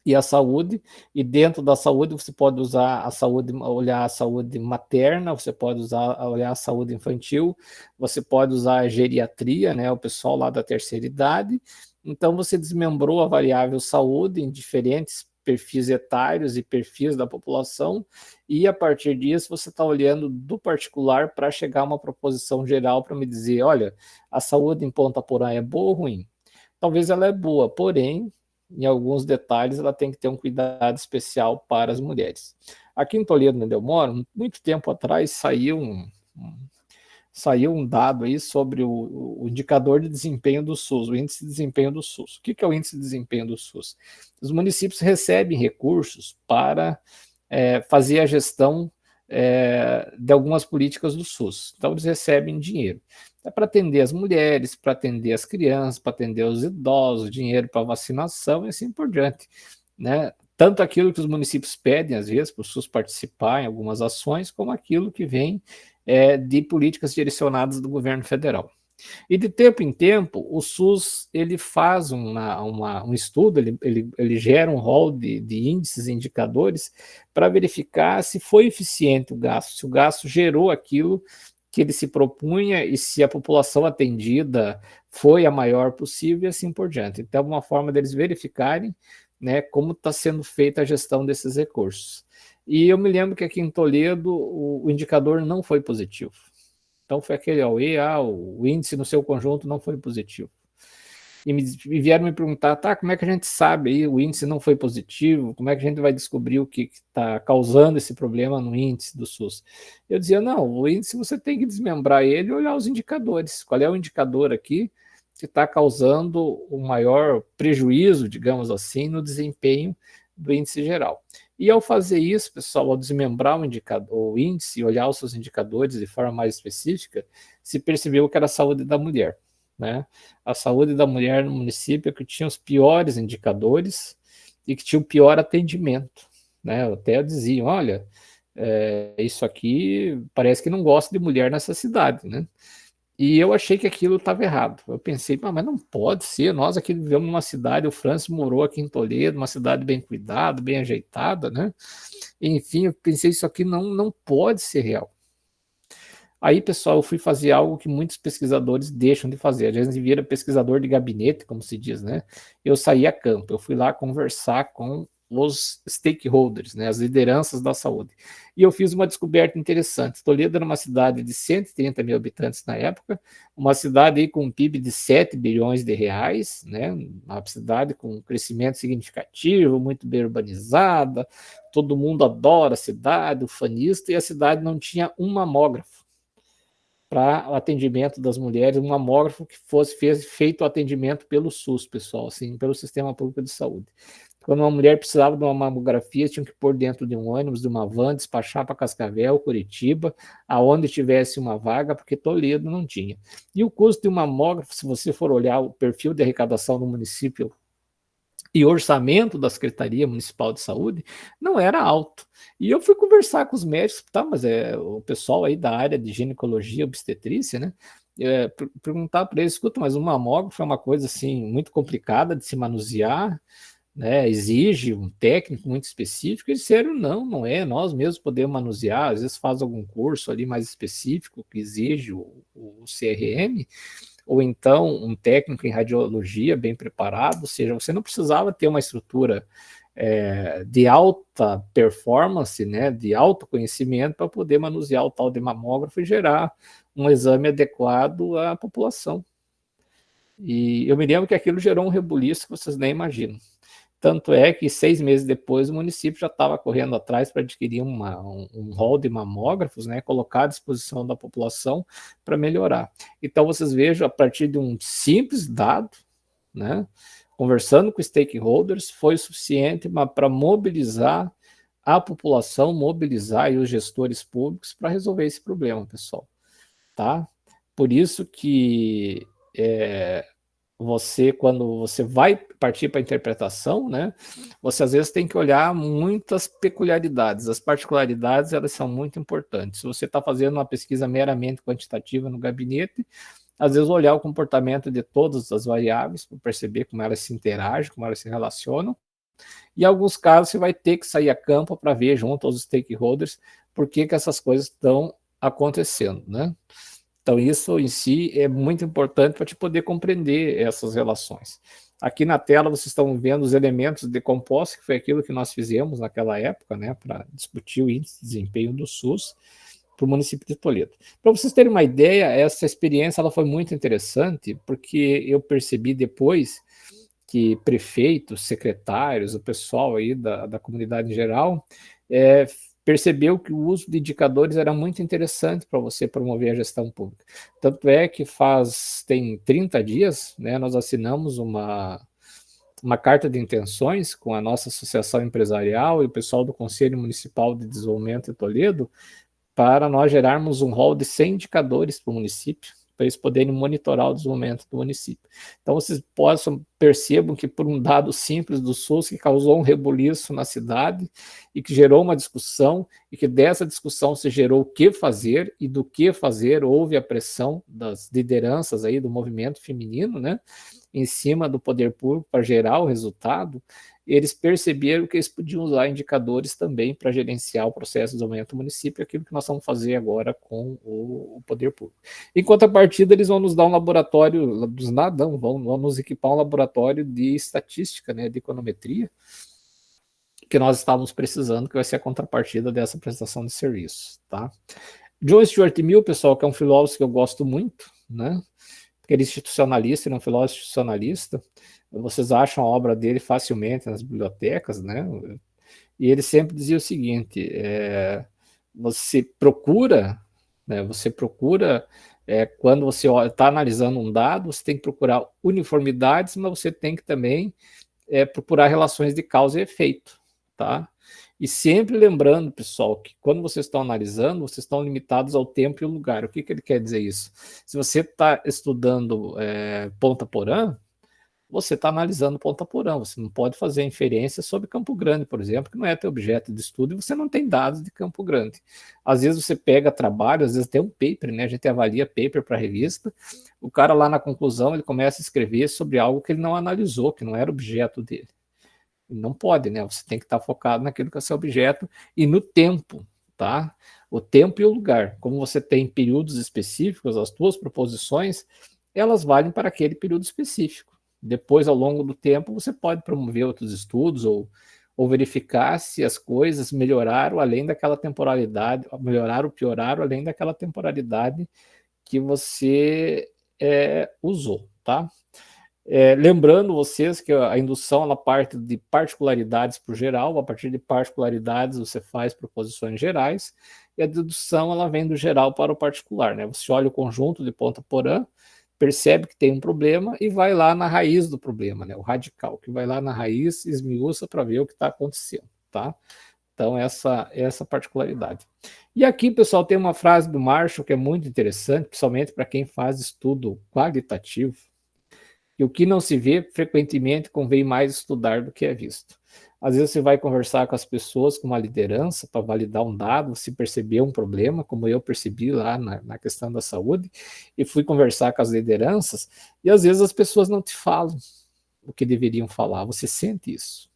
e a saúde, e dentro da saúde você pode usar a saúde, olhar a saúde materna, você pode olhar a saúde infantil, você pode usar a geriatria, né, o pessoal lá da terceira idade. Então você desmembrou a variável saúde em diferentes perfis etários e perfis da população, e a partir disso você está olhando do particular para chegar a uma proposição geral para me dizer: olha, a saúde em Ponta Porã é boa ou ruim? Talvez ela é boa, porém em alguns detalhes, ela tem que ter um cuidado especial para as mulheres. Aqui em Toledo, onde eu moro, muito tempo atrás saiu um dado aí sobre o indicador de desempenho do SUS, o índice de desempenho do SUS. O que é o índice de desempenho do SUS? Os municípios recebem recursos para fazer a gestão de algumas políticas do SUS. Então, eles recebem dinheiro. É para atender as mulheres, para atender as crianças, para atender os idosos, dinheiro para vacinação e assim por diante. Né? Tanto aquilo que os municípios pedem, às vezes, para o SUS participar em algumas ações, como aquilo que vem de políticas direcionadas do governo federal. E de tempo em tempo, o SUS ele faz um estudo, ele gera um rol de índices e indicadores para verificar se foi eficiente o gasto, se o gasto gerou aquilo que ele se propunha e se a população atendida foi a maior possível e assim por diante. Então, é uma forma deles verificarem, né, como está sendo feita a gestão desses recursos. E eu me lembro que aqui em Toledo o indicador não foi positivo. Então foi aquele AUE, o índice no seu conjunto não foi positivo. E me vieram me perguntar, tá, como é que a gente sabe aí o índice não foi positivo? Como é que a gente vai descobrir o que está causando esse problema no índice do SUS? Eu dizia, não, o índice você tem que desmembrar ele e olhar os indicadores. Qual é o indicador aqui que está causando o maior prejuízo, digamos assim, no desempenho do índice geral? E ao fazer isso, pessoal, ao desmembrar o índice e olhar os seus indicadores de forma mais específica, se percebeu que era a saúde da mulher. Né? A saúde da mulher no município que tinha os piores indicadores e que tinha o pior atendimento. Né? Até diziam, olha, isso aqui parece que não gosta de mulher nessa cidade. Né? E eu achei que aquilo estava errado. Eu pensei, mas não pode ser. Nós aqui vivemos numa cidade, o Francis morou aqui em Toledo, uma cidade bem cuidada, bem ajeitada, né? Enfim, eu pensei, isso aqui não pode ser real. Aí, pessoal, eu fui fazer algo que muitos pesquisadores deixam de fazer. A gente vira pesquisador de gabinete, como se diz, né? Eu saí a campo, eu fui lá conversar com os stakeholders, né, as lideranças da saúde. E eu fiz uma descoberta interessante. Toledo era uma cidade de 130 mil habitantes na época, uma cidade aí com um PIB de 7 bilhões de reais, né, uma cidade com um crescimento significativo, muito bem urbanizada, todo mundo adora a cidade, ufanista, e a cidade não tinha um mamógrafo para o atendimento das mulheres, um mamógrafo que fosse feito o atendimento pelo SUS, pessoal, assim, pelo Sistema Público de Saúde. Quando uma mulher precisava de uma mamografia, tinham que pôr dentro de um ônibus, de uma van, despachar para Cascavel, Curitiba, aonde tivesse uma vaga, porque Toledo não tinha. E o custo de um mamógrafo, se você for olhar o perfil de arrecadação no município e o orçamento da Secretaria Municipal de Saúde não era alto. E eu fui conversar com os médicos, tá, mas o pessoal aí da área de ginecologia, obstetrícia, né? Perguntar para eles, escuta, mas um mamógrafo é uma coisa assim muito complicada de se manusear, né? Exige um técnico muito específico. Eles disseram, não, não é, nós mesmos podemos manusear, às vezes faz algum curso ali mais específico que exige o CRM, ou então um técnico em radiologia bem preparado, ou seja, você não precisava ter uma estrutura de alta performance, né, de alto conhecimento para poder manusear o tal de mamógrafo e gerar um exame adequado à população. E eu me lembro que aquilo gerou um rebuliço que vocês nem imaginam. Tanto é que 6 meses depois o município já estava correndo atrás para adquirir um rol de mamógrafos, né, colocar à disposição da população para melhorar. Então vocês vejam, a partir de um simples dado, né, conversando com stakeholders, foi suficiente para mobilizar a população, mobilizar aí os gestores públicos para resolver esse problema, pessoal. Tá? Por isso que você, quando você vai partir para a interpretação, né, você às vezes tem que olhar muitas peculiaridades. As particularidades, elas são muito importantes. Se você está fazendo uma pesquisa meramente quantitativa no gabinete, às vezes olhar o comportamento de todas as variáveis para perceber como elas se interagem, como elas se relacionam. E em alguns casos você vai ter que sair a campo para ver junto aos stakeholders por que essas coisas estão acontecendo, né? Então, isso em si é muito importante para te poder compreender essas relações. Aqui na tela vocês estão vendo os elementos de composta, que foi aquilo que nós fizemos naquela época, né, para discutir o índice de desempenho do SUS para o município de Toledo. Para vocês terem uma ideia, essa experiência ela foi muito interessante, porque eu percebi depois que prefeitos, secretários, o pessoal aí da comunidade em geral, percebeu que o uso de indicadores era muito interessante para você promover a gestão pública. Tanto é que tem 30 dias, né, nós assinamos uma carta de intenções com a nossa associação empresarial e o pessoal do Conselho Municipal de Desenvolvimento de Toledo, para nós gerarmos um rol de 100 indicadores para o município, para eles poderem monitorar o desenvolvimento do município. Então, vocês percebam que por um dado simples do SUS que causou um rebuliço na cidade e que gerou uma discussão, e que dessa discussão se gerou o que fazer, e do que fazer houve a pressão das lideranças aí do movimento feminino, né, em cima do poder público para gerar o resultado. Eles perceberam que eles podiam usar indicadores também para gerenciar o processo de desenvolvimento do município, aquilo que nós vamos fazer agora com o poder público. Em contrapartida, eles vão nos dar um laboratório dos nadão, vão nos equipar um laboratório de estatística, né, de econometria, que nós estávamos precisando, que vai ser a contrapartida dessa prestação de serviços. Tá? John Stuart Mill, pessoal, que é um filósofo que eu gosto muito, né? Porque ele é institucionalista, ele é um filósofo institucionalista. Vocês acham a obra dele facilmente nas bibliotecas, né? E ele sempre dizia o seguinte: você procura, né? Quando você está analisando um dado, você tem que procurar uniformidades, mas você tem que também procurar relações de causa e efeito, tá? E sempre lembrando, pessoal, que quando vocês estão analisando, vocês estão limitados ao tempo e ao lugar. O que ele quer dizer isso? Se você está estudando Ponta Porã, você está analisando Ponta Porã, você não pode fazer inferência sobre Campo Grande, por exemplo, que não é teu objeto de estudo e você não tem dados de Campo Grande. Às vezes você pega trabalho, às vezes tem um paper, né? A gente avalia paper para revista, o cara lá na conclusão ele começa a escrever sobre algo que ele não analisou, que não era objeto dele. Não pode, né? Você tem que estar focado naquilo que é seu objeto e no tempo, tá? O tempo e o lugar. Como você tem períodos específicos, as tuas proposições, elas valem para aquele período específico. Depois, ao longo do tempo, você pode promover outros estudos ou verificar se as coisas melhoraram além daquela temporalidade, melhoraram ou pioraram além daquela temporalidade que você usou, tá? Lembrando vocês que a indução ela parte de particularidades para o geral, a partir de particularidades você faz proposições gerais, e a dedução ela vem do geral para o particular, né? Você olha o conjunto de Ponta Porã, percebe que tem um problema e vai lá na raiz do problema, né? O radical, que vai lá na raiz, esmiuça para ver o que está acontecendo, tá? Então, essa particularidade. E aqui, pessoal, tem uma frase do Marshall que é muito interessante, principalmente para quem faz estudo qualitativo. que o que não se vê, frequentemente, convém mais estudar do que é visto. Às vezes você vai conversar com as pessoas, com uma liderança, para validar um dado, se perceber um problema, como eu percebi lá na questão da saúde, e fui conversar com as lideranças, e às vezes as pessoas não te falam o que deveriam falar, você sente isso.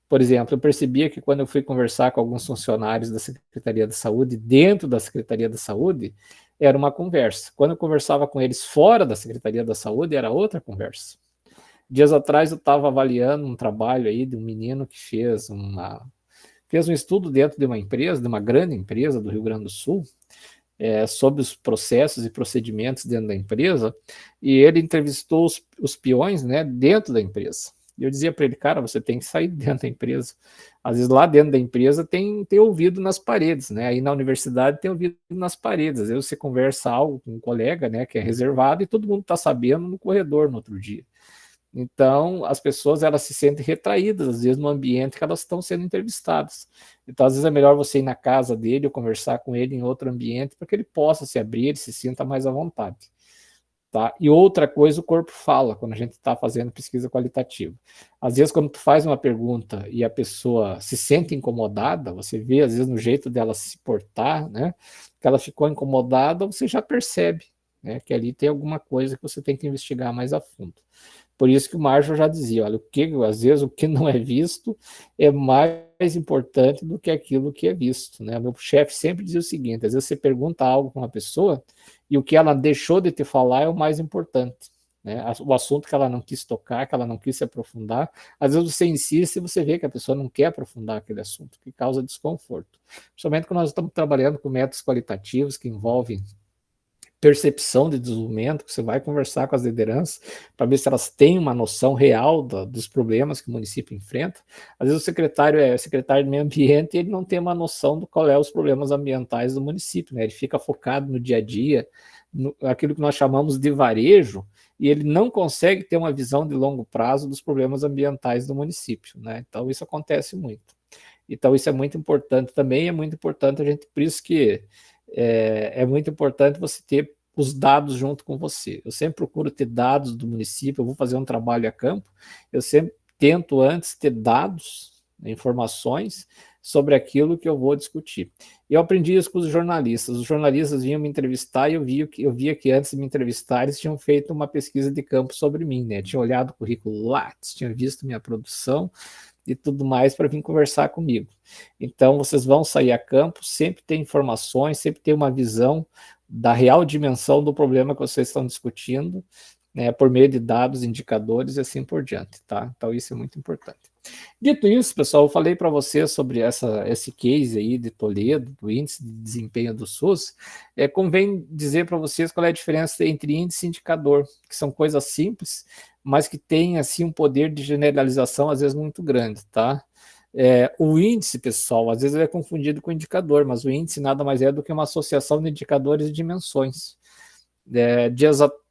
Por exemplo, eu percebia que quando eu fui conversar com alguns funcionários da Secretaria da Saúde, dentro da Secretaria da Saúde, era uma conversa. Quando eu conversava com eles fora da Secretaria da Saúde, era outra conversa. Dias atrás eu estava avaliando um trabalho aí de um menino que fez um estudo dentro de uma empresa, de uma grande empresa do Rio Grande do Sul, sobre os processos e procedimentos dentro da empresa, e ele entrevistou os peões, né, dentro da empresa. E eu dizia para ele, cara, você tem que sair dentro da empresa. Às vezes lá dentro da empresa tem ouvido nas paredes, né? Aí na universidade tem ouvido nas paredes. Às vezes você conversa algo com um colega, né, que é reservado, e todo mundo está sabendo no corredor no outro dia. Então, as pessoas elas se sentem retraídas, às vezes, no ambiente que elas estão sendo entrevistadas. Então, às vezes, é melhor você ir na casa dele ou conversar com ele em outro ambiente para que ele possa se abrir, ele se sinta mais à vontade. Tá? E outra coisa, o corpo fala quando a gente está fazendo pesquisa qualitativa. Às vezes, quando tu faz uma pergunta e a pessoa se sente incomodada, você vê, às vezes, no jeito dela se portar, né, que ela ficou incomodada, você já percebe, né, que ali tem alguma coisa que você tem que investigar mais a fundo. Por isso que o Marshall já dizia, olha, às vezes o que não é visto é mais importante do que aquilo que é visto. Né? O meu chefe sempre dizia o seguinte, às vezes você pergunta algo para uma pessoa e o que ela deixou de te falar é o mais importante. Né? O assunto que ela não quis tocar, que ela não quis se aprofundar, às vezes você insiste e você vê que a pessoa não quer aprofundar aquele assunto, que causa desconforto. Principalmente quando nós estamos trabalhando com métodos qualitativos que envolvem percepção de desenvolvimento, que você vai conversar com as lideranças para ver se elas têm uma noção real dos problemas que o município enfrenta. Às vezes o secretário é secretário de meio ambiente e ele não tem uma noção do qual é os problemas ambientais do município, né? Ele fica focado no dia a dia, aquilo que nós chamamos de varejo, e ele não consegue ter uma visão de longo prazo dos problemas ambientais do município, né? Então isso acontece muito. Então isso é muito importante também, é muito importante a gente, por isso que é muito importante você ter os dados junto com você. Eu sempre procuro ter dados do município, eu vou fazer um trabalho a campo, eu sempre tento antes ter dados, informações sobre aquilo que eu vou discutir. Eu aprendi isso com os jornalistas vinham me entrevistar e eu via que antes de me entrevistar eles tinham feito uma pesquisa de campo sobre mim, né? Tinham olhado o currículo Lattes, tinham visto minha produção, e tudo mais para vir conversar comigo. Então, vocês vão sair a campo, sempre tem informações, sempre tem uma visão da real dimensão do problema que vocês estão discutindo, né, por meio de dados, indicadores e assim por diante, tá? Então, isso é muito importante. Dito isso, pessoal, eu falei para vocês sobre esse case aí de Toledo, do índice de desempenho do SUS, convém dizer para vocês qual é a diferença entre índice e indicador, que são coisas simples, mas que têm, assim, um poder de generalização, às vezes, muito grande, tá? O índice, pessoal, às vezes ele é confundido com indicador, mas o índice nada mais é do que uma associação de indicadores e dimensões.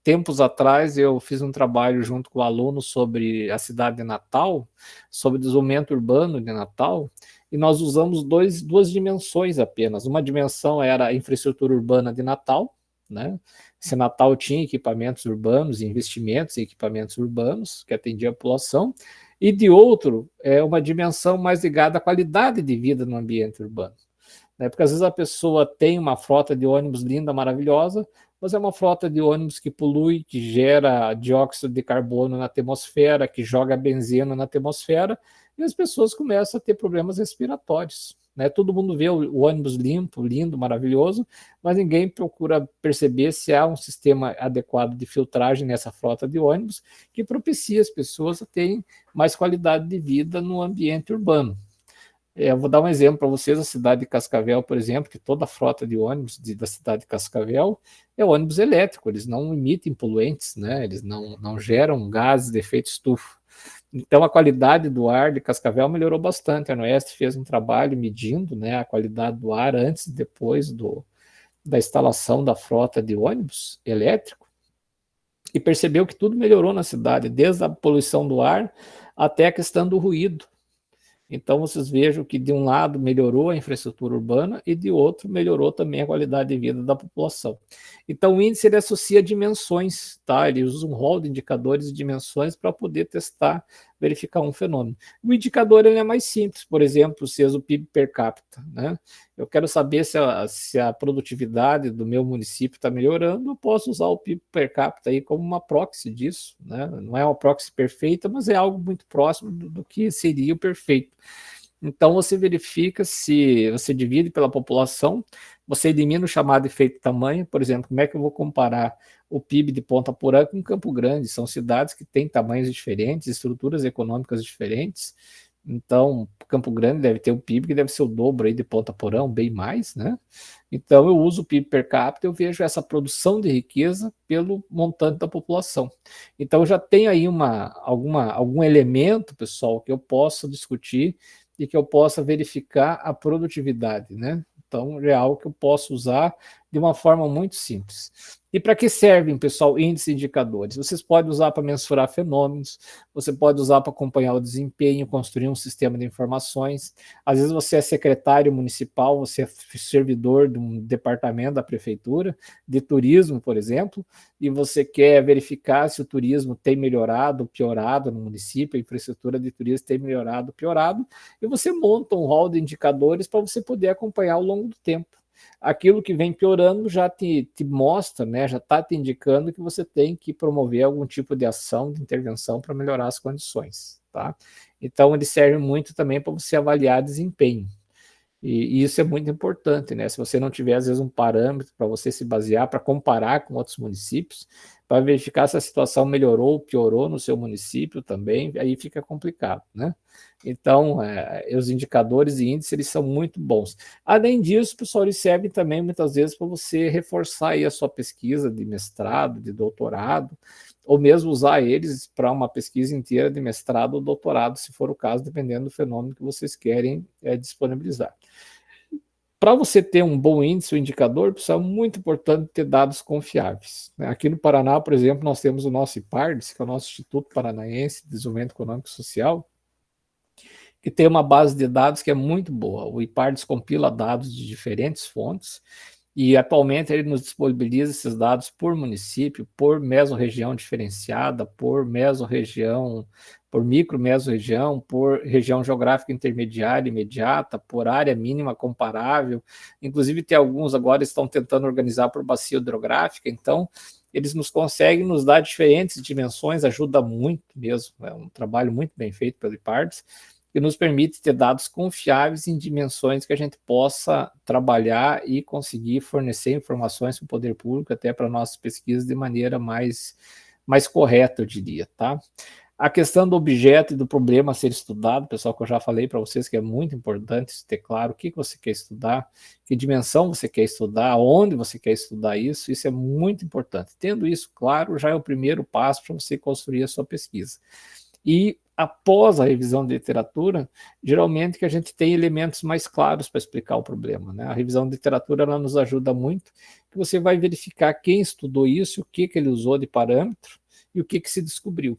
Tempos atrás eu fiz um trabalho junto com o aluno sobre a cidade de Natal, sobre o desenvolvimento urbano de Natal, e nós usamos duas dimensões apenas. Uma dimensão era a infraestrutura urbana de Natal, né? Se Natal tinha equipamentos urbanos, investimentos em equipamentos urbanos que atendiam a população, e de outro, uma dimensão mais ligada à qualidade de vida no ambiente urbano. Né? Porque às vezes a pessoa tem uma frota de ônibus linda, maravilhosa, mas é uma frota de ônibus que polui, que gera dióxido de carbono na atmosfera, que joga benzeno na atmosfera, e as pessoas começam a ter problemas respiratórios. Né? Todo mundo vê o ônibus limpo, lindo, maravilhoso, mas ninguém procura perceber se há um sistema adequado de filtragem nessa frota de ônibus que propicia as pessoas a terem mais qualidade de vida no ambiente urbano. Eu vou dar um exemplo para vocês, a cidade de Cascavel, por exemplo, que toda a frota de ônibus da cidade de Cascavel é ônibus elétrico, eles não emitem poluentes, né? Eles não geram gases de efeito estufa. Então, a qualidade do ar de Cascavel melhorou bastante. A Noeste fez um trabalho medindo, né, a qualidade do ar antes e depois da instalação da frota de ônibus elétrico e percebeu que tudo melhorou na cidade, desde a poluição do ar até a questão do ruído. Então, vocês vejam que de um lado melhorou a infraestrutura urbana e de outro melhorou também a qualidade de vida da população. Então, o índice ele associa dimensões, tá? Ele usa um rol de indicadores e dimensões para poder testar, verificar um fenômeno. O indicador ele é mais simples, por exemplo, se é o PIB per capita, né? Eu quero saber se a produtividade do meu município está melhorando, eu posso usar o PIB per capita aí como uma proxy disso, né? Não é uma proxy perfeita, mas é algo muito próximo do que seria o perfeito. Então, você verifica se você divide pela população, você elimina o chamado efeito tamanho, por exemplo, como é que eu vou comparar o PIB de Ponta Porã com Campo Grande? São cidades que têm tamanhos diferentes, estruturas econômicas diferentes. Então, Campo Grande deve ter o PIB que deve ser o dobro aí de Ponta Porã, bem mais, né? Então, eu uso o PIB per capita, eu vejo essa produção de riqueza pelo montante da população. Então, já tem aí algum elemento, pessoal, que eu possa discutir e que eu possa verificar a produtividade, né? Então, é algo que eu posso usar de uma forma muito simples. E para que servem, pessoal, índices e indicadores? Vocês podem usar para mensurar fenômenos, você pode usar para acompanhar o desempenho, construir um sistema de informações. Às vezes você é secretário municipal, você é servidor de um departamento da prefeitura, de turismo, por exemplo, e você quer verificar se o turismo tem melhorado ou piorado no município, a infraestrutura de turismo tem melhorado ou piorado, e você monta um rol de indicadores para você poder acompanhar ao longo do tempo. Aquilo que vem piorando já te mostra, né, já está te indicando que você tem que promover algum tipo de ação, de intervenção para melhorar as condições, tá? Então, ele serve muito também para você avaliar desempenho. E isso é muito importante, né? Se você não tiver, às vezes, um parâmetro para você se basear, para comparar com outros municípios, para verificar se a situação melhorou ou piorou no seu município também, aí fica complicado, né? Então, os indicadores e índices, eles são muito bons. Além disso, pessoal, eles servem também, muitas vezes, para você reforçar aí a sua pesquisa de mestrado, de doutorado, ou mesmo usar eles para uma pesquisa inteira de mestrado ou doutorado, se for o caso, dependendo do fenômeno que vocês querem disponibilizar. Para você ter um bom índice, ou indicador, pessoal, é muito importante ter dados confiáveis, né? Aqui no Paraná, por exemplo, nós temos o nosso IPARDES, que é o nosso Instituto Paranaense de Desenvolvimento Econômico e Social, que tem uma base de dados que é muito boa. O IPARDES compila dados de diferentes fontes e atualmente ele nos disponibiliza esses dados por município, por mesorregião diferenciada, por mesorregião, por micro-mesorregião, por região geográfica intermediária imediata, por área mínima comparável. Inclusive tem alguns agora estão tentando organizar por bacia hidrográfica, então eles nos conseguem nos dar diferentes dimensões, ajuda muito mesmo, é um trabalho muito bem feito pelo IPARDES, que nos permite ter dados confiáveis em dimensões que a gente possa trabalhar e conseguir fornecer informações para o poder público, até para nossas pesquisas, de maneira mais correta, eu diria, tá? A questão do objeto e do problema a ser estudado, pessoal, que eu já falei para vocês que é muito importante ter claro o que você quer estudar, que dimensão você quer estudar, onde você quer estudar isso é muito importante. Tendo isso claro, já é o primeiro passo para você construir a sua pesquisa. E após a revisão de literatura, geralmente que a gente tem elementos mais claros para explicar o problema, né? A revisão de literatura ela nos ajuda muito, que você vai verificar quem estudou isso, o que ele usou de parâmetro e o que se descobriu,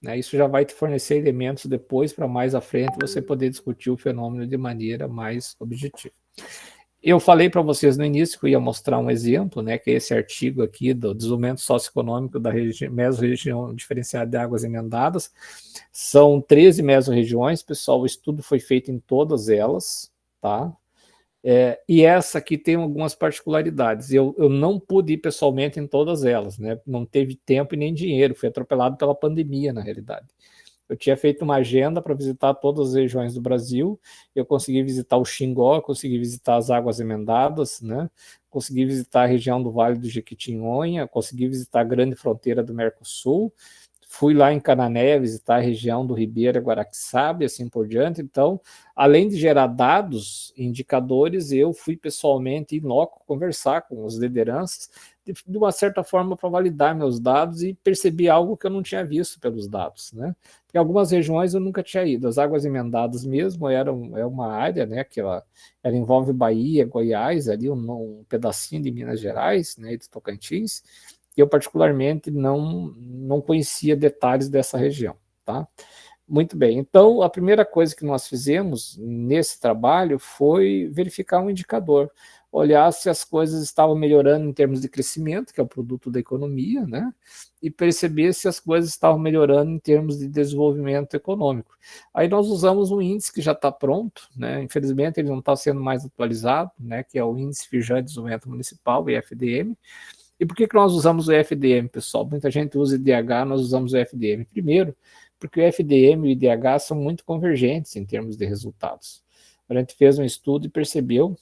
né? Isso já vai te fornecer elementos depois para mais à frente você poder discutir o fenômeno de maneira mais objetiva. Eu falei para vocês no início que eu ia mostrar um exemplo, né, que é esse artigo aqui do desenvolvimento socioeconômico da mesorregião diferenciada de águas emendadas. São 13 mesorregiões, pessoal, o estudo foi feito em todas elas, tá? E essa aqui tem algumas particularidades. Eu não pude ir pessoalmente em todas elas, né? Não teve tempo e nem dinheiro, fui atropelado pela pandemia, na realidade. Eu tinha feito uma agenda para visitar todas as regiões do Brasil, eu consegui visitar o Xingó, consegui visitar as Águas Emendadas, né? Consegui visitar a região do Vale do Jequitinhonha, consegui visitar a grande fronteira do Mercosul, fui lá em Canané visitar a região do Ribeira Guaraqueçaba e assim por diante. Então, além de gerar dados, indicadores, eu fui pessoalmente em loco conversar com as lideranças de uma certa forma para validar meus dados e percebi algo que eu não tinha visto pelos dados, né? Em algumas regiões eu nunca tinha ido. As Águas Emendadas mesmo é uma área, né, que ela envolve Bahia, Goiás, ali um pedacinho de Minas Gerais, né, de Tocantins, e eu particularmente não conhecia detalhes dessa região, tá? Muito bem. Então, a primeira coisa que nós fizemos nesse trabalho foi verificar um indicador, olhar se as coisas estavam melhorando em termos de crescimento, que é o produto da economia, né? E perceber se as coisas estavam melhorando em termos de desenvolvimento econômico. Aí nós usamos um índice que já está pronto, né? Infelizmente ele não está sendo mais atualizado, né? Que é o Índice Firjan de Desenvolvimento Municipal, o IFDM. E por que nós usamos o FDM, pessoal? Muita gente usa IDH, nós usamos o FDM. Primeiro, porque o FDM e o IDH são muito convergentes em termos de resultados. A gente fez um estudo e percebeu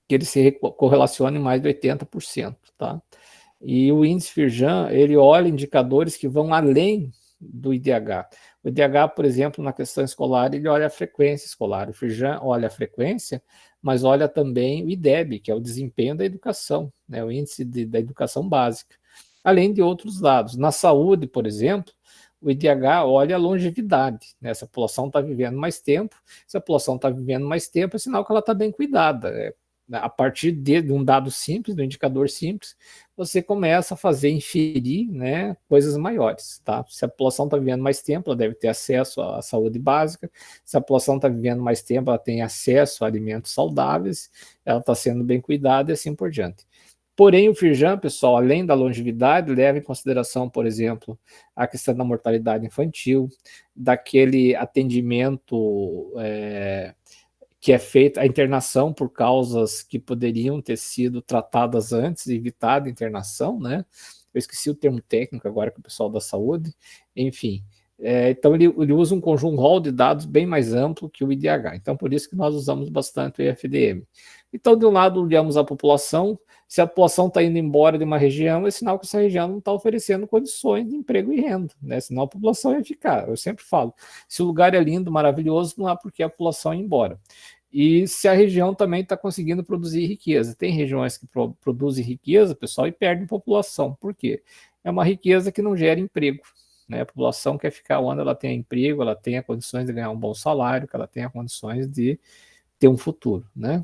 que eles se correlacionam em mais de 80%, tá? E o índice Firjan, ele olha indicadores que vão além do IDH. O IDH, por exemplo, na questão escolar, ele olha a frequência escolar. O Firjan olha a frequência, mas olha também o IDEB, que é o desempenho da educação, né, o índice da educação básica, além de outros dados. Na saúde, por exemplo, o IDH olha a longevidade, né? Se a população está vivendo mais tempo, se a população está vivendo mais tempo, é sinal que ela está bem cuidada. A partir de um dado simples, do indicador simples, você começa a fazer inferir, né, coisas maiores, tá? Se a população está vivendo mais tempo, ela deve ter acesso à saúde básica. Se a população está vivendo mais tempo, ela tem acesso a alimentos saudáveis, ela está sendo bem cuidada e assim por diante. Porém, o Firjan, pessoal, além da longevidade, leva em consideração, por exemplo, a questão da mortalidade infantil, daquele atendimento que é feita, a internação por causas que poderiam ter sido tratadas antes, evitada a internação, né? Eu esqueci o termo técnico agora com o pessoal da saúde, enfim. Então, ele usa um conjunto, um rol de dados bem mais amplo que o IDH. Então, por isso que nós usamos bastante o IFDM. Então, de um lado, olhamos a população. Se a população está indo embora de uma região, é sinal que essa região não está oferecendo condições de emprego e renda, né? Senão a população ia ficar. Eu sempre falo, se o lugar é lindo, maravilhoso, não há por que a população ir embora. E se a região também está conseguindo produzir riqueza. Tem regiões que produzem riqueza, pessoal, e perdem população. Por quê? É uma riqueza que não gera emprego, né? A população quer ficar onde ela tenha emprego, ela tenha condições de ganhar um bom salário, que ela tenha condições de ter um futuro, né?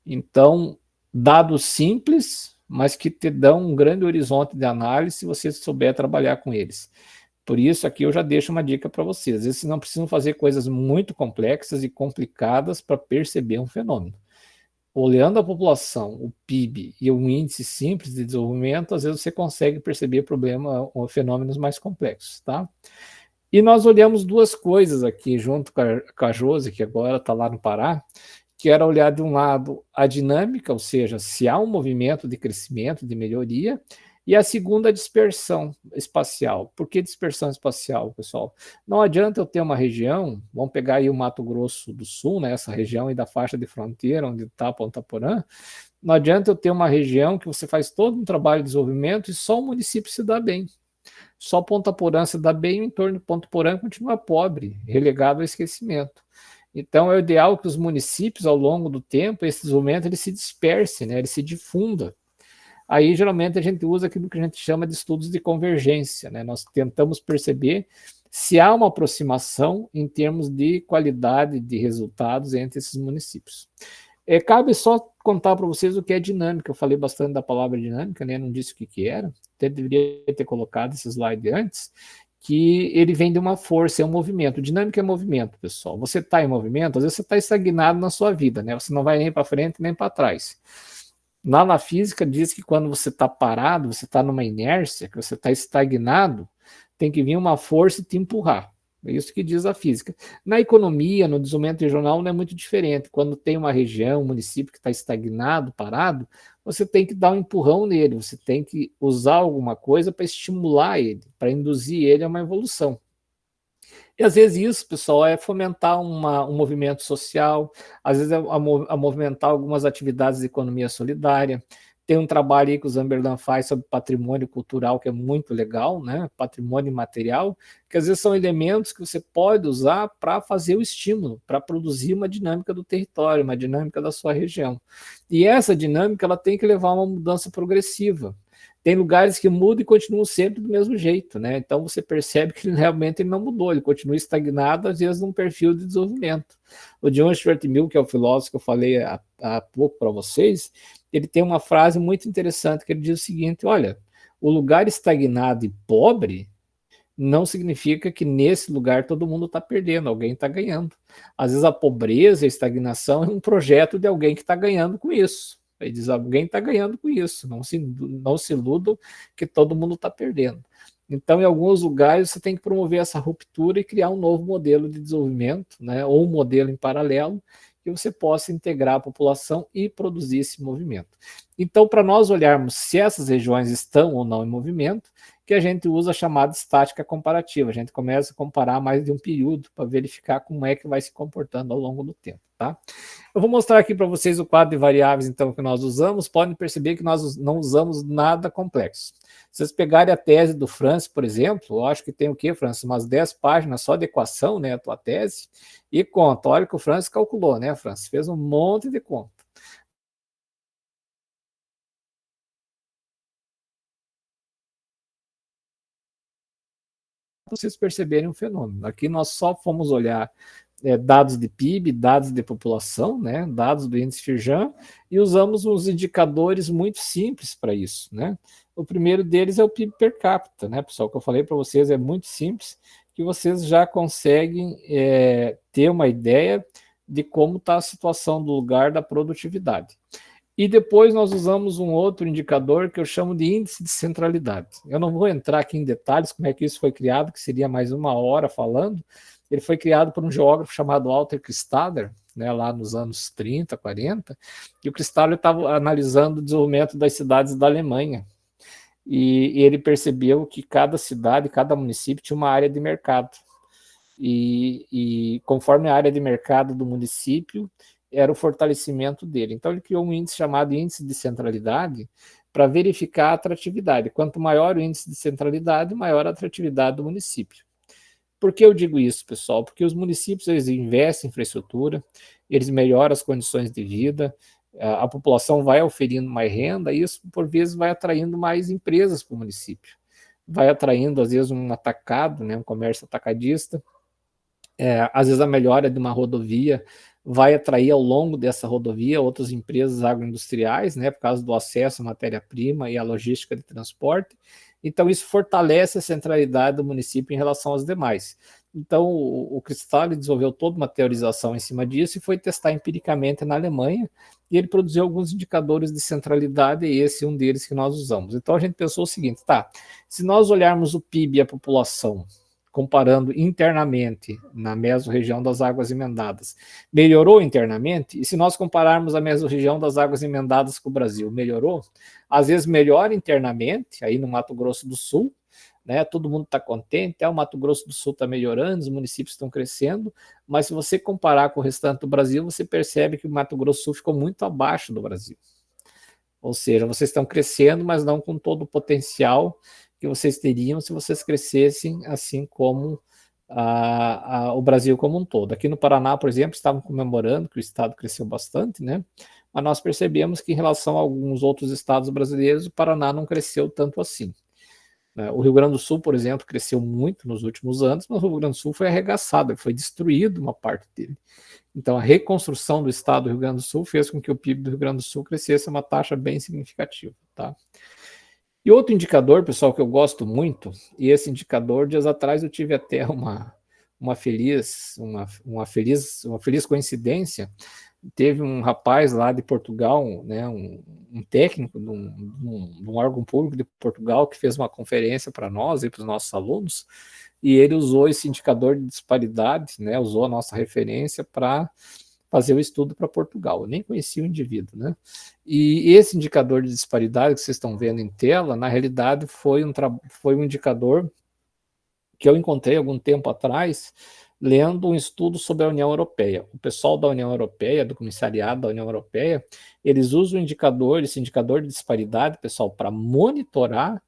Então, dados simples, mas que te dão um grande horizonte de análise se você souber trabalhar com eles. Por isso, aqui eu já deixo uma dica para vocês. Às vezes, vocês não precisam fazer coisas muito complexas e complicadas para perceber um fenômeno. Olhando a população, o PIB e um índice simples de desenvolvimento, às vezes você consegue perceber problemas ou fenômenos mais complexos, tá? E nós olhamos duas coisas aqui, junto com a Josi, que agora está lá no Pará, que era olhar de um lado a dinâmica, ou seja, se há um movimento de crescimento, de melhoria, e a segunda, a dispersão espacial. Por que dispersão espacial, pessoal? Não adianta eu ter uma região, vamos pegar aí o Mato Grosso do Sul, né, essa região aí da faixa de fronteira, onde está Ponta Porã, não adianta eu ter uma região que você faz todo um trabalho de desenvolvimento e só o município se dá bem. Só Ponta Porã se dá bem, o entorno de Ponta Porã continua pobre, relegado ao esquecimento. Então, é o ideal que os municípios, ao longo do tempo, esse desenvolvimento ele se disperse, né? Ele se difunda. Aí, geralmente, a gente usa aquilo que a gente chama de estudos de convergência, né? Nós tentamos perceber se há uma aproximação em termos de qualidade de resultados entre esses municípios. Cabe só contar para vocês o que é dinâmica. Eu falei bastante da palavra dinâmica, né? Não disse o que era. Até deveria ter colocado esse slide antes, que ele vem de uma força, é um movimento. Dinâmica é movimento, pessoal. Você está em movimento, às vezes você está estagnado na sua vida, né? Você não vai nem para frente nem para trás. Lá na física diz que quando você está parado, você está numa inércia, que você está estagnado, tem que vir uma força e te empurrar. É isso que diz a física. Na economia, no desenvolvimento regional, não é muito diferente. Quando tem uma região, um município que está estagnado, parado, você tem que dar um empurrão nele, você tem que usar alguma coisa para estimular ele, para induzir ele a uma evolução. E às vezes isso, pessoal, é fomentar um movimento social, às vezes é a movimentar algumas atividades de economia solidária. Tem um trabalho aí que o Zamberlan faz sobre patrimônio cultural, que é muito legal, né? Patrimônio material, que às vezes são elementos que você pode usar para fazer o estímulo, para produzir uma dinâmica do território, uma dinâmica da sua região. E essa dinâmica ela tem que levar a uma mudança progressiva. Tem lugares que mudam e continuam sempre do mesmo jeito, né? Então você percebe que realmente ele não mudou, ele continua estagnado, às vezes num perfil de desenvolvimento. O John Stuart Mill, que é o filósofo que eu falei há pouco para vocês, ele tem uma frase muito interessante que ele diz o seguinte: olha, o lugar estagnado e pobre não significa que nesse lugar todo mundo está perdendo, alguém está ganhando. Às vezes a pobreza e a estagnação é um projeto de alguém que está ganhando com isso. Ele diz, alguém está ganhando com isso, não se iludam que todo mundo está perdendo. Então, em alguns lugares, você tem que promover essa ruptura e criar um novo modelo de desenvolvimento, né, ou um modelo em paralelo, que você possa integrar a população e produzir esse movimento. Então, para nós olharmos se essas regiões estão ou não em movimento, que a gente usa a chamada estática comparativa. A gente começa a comparar mais de um período para verificar como é que vai se comportando ao longo do tempo, tá? Eu vou mostrar aqui para vocês o quadro de variáveis, então, que nós usamos. Podem perceber que nós não usamos nada complexo. Se vocês pegarem a tese do Francis, por exemplo, eu acho que tem o quê, Francis? Umas 10 páginas só de equação, né, a tua tese, e conta. Olha que o Francis calculou, né, Francis? Fez um monte de conta. Vocês perceberem um fenômeno. Aqui nós só fomos olhar dados de PIB, dados de população, né, dados do índice Firjan, e usamos uns indicadores muito simples para isso, né? O primeiro deles é o PIB per capita, né, pessoal, que eu falei para vocês, é muito simples, que vocês já conseguem ter uma ideia de como está a situação do lugar da produtividade. E depois nós usamos um outro indicador que eu chamo de índice de centralidade. Eu não vou entrar aqui em detalhes como é que isso foi criado, que seria mais uma hora falando. Ele foi criado por um geógrafo chamado Walter Kristaller, né, lá nos anos 30, 40, e o Kristaller estava analisando o desenvolvimento das cidades da Alemanha. E ele percebeu que cada cidade, cada município tinha uma área de mercado. E conforme a área de mercado do município, era o fortalecimento dele. Então, ele criou um índice chamado índice de centralidade para verificar a atratividade. Quanto maior o índice de centralidade, maior a atratividade do município. Por que eu digo isso, pessoal? Porque os municípios eles investem em infraestrutura, eles melhoram as condições de vida, a população vai oferindo mais renda, e isso, por vezes, vai atraindo mais empresas para o município. Vai atraindo, às vezes, um atacado, né, um comércio atacadista, às vezes a melhora de uma rodovia vai atrair ao longo dessa rodovia outras empresas agroindustriais, né, por causa do acesso à matéria-prima e à logística de transporte. Então, isso fortalece a centralidade do município em relação aos demais. Então, o Cristal desenvolveu toda uma teorização em cima disso e foi testar empiricamente na Alemanha, e ele produziu alguns indicadores de centralidade, e esse é um deles que nós usamos. Então, a gente pensou o seguinte, tá, se nós olharmos o PIB e a população, comparando internamente na mesorregião das águas emendadas, melhorou internamente? E se nós compararmos a mesorregião das águas emendadas com o Brasil, melhorou? Às vezes melhora internamente, aí no Mato Grosso do Sul, né, todo mundo está contente, o Mato Grosso do Sul está melhorando, os municípios estão crescendo, mas se você comparar com o restante do Brasil, você percebe que o Mato Grosso do Sul ficou muito abaixo do Brasil. Ou seja, vocês estão crescendo, mas não com todo o potencial que vocês teriam se vocês crescessem assim como o Brasil como um todo. Aqui no Paraná, por exemplo, estavam comemorando que o estado cresceu bastante, né? Mas nós percebemos que em relação a alguns outros estados brasileiros, o Paraná não cresceu tanto assim. O Rio Grande do Sul, por exemplo, cresceu muito nos últimos anos, mas o Rio Grande do Sul foi arregaçado, foi destruído uma parte dele. Então, a reconstrução do estado do Rio Grande do Sul fez com que o PIB do Rio Grande do Sul crescesse uma taxa bem significativa, tá? E outro indicador, pessoal, que eu gosto muito, e esse indicador, dias atrás eu tive até uma feliz coincidência. Teve um rapaz lá de Portugal, né, um técnico de um órgão público de Portugal, que fez uma conferência para nós e para os nossos alunos, e ele usou esse indicador de disparidade, né, usou a nossa referência para fazer o estudo para Portugal. Eu nem conhecia o indivíduo, né? E esse indicador de disparidade que vocês estão vendo em tela, na realidade, foi um indicador que eu encontrei algum tempo atrás, lendo um estudo sobre a União Europeia. O pessoal da União Europeia, do Comissariado da União Europeia, eles usam esse indicador de disparidade, pessoal, para monitorar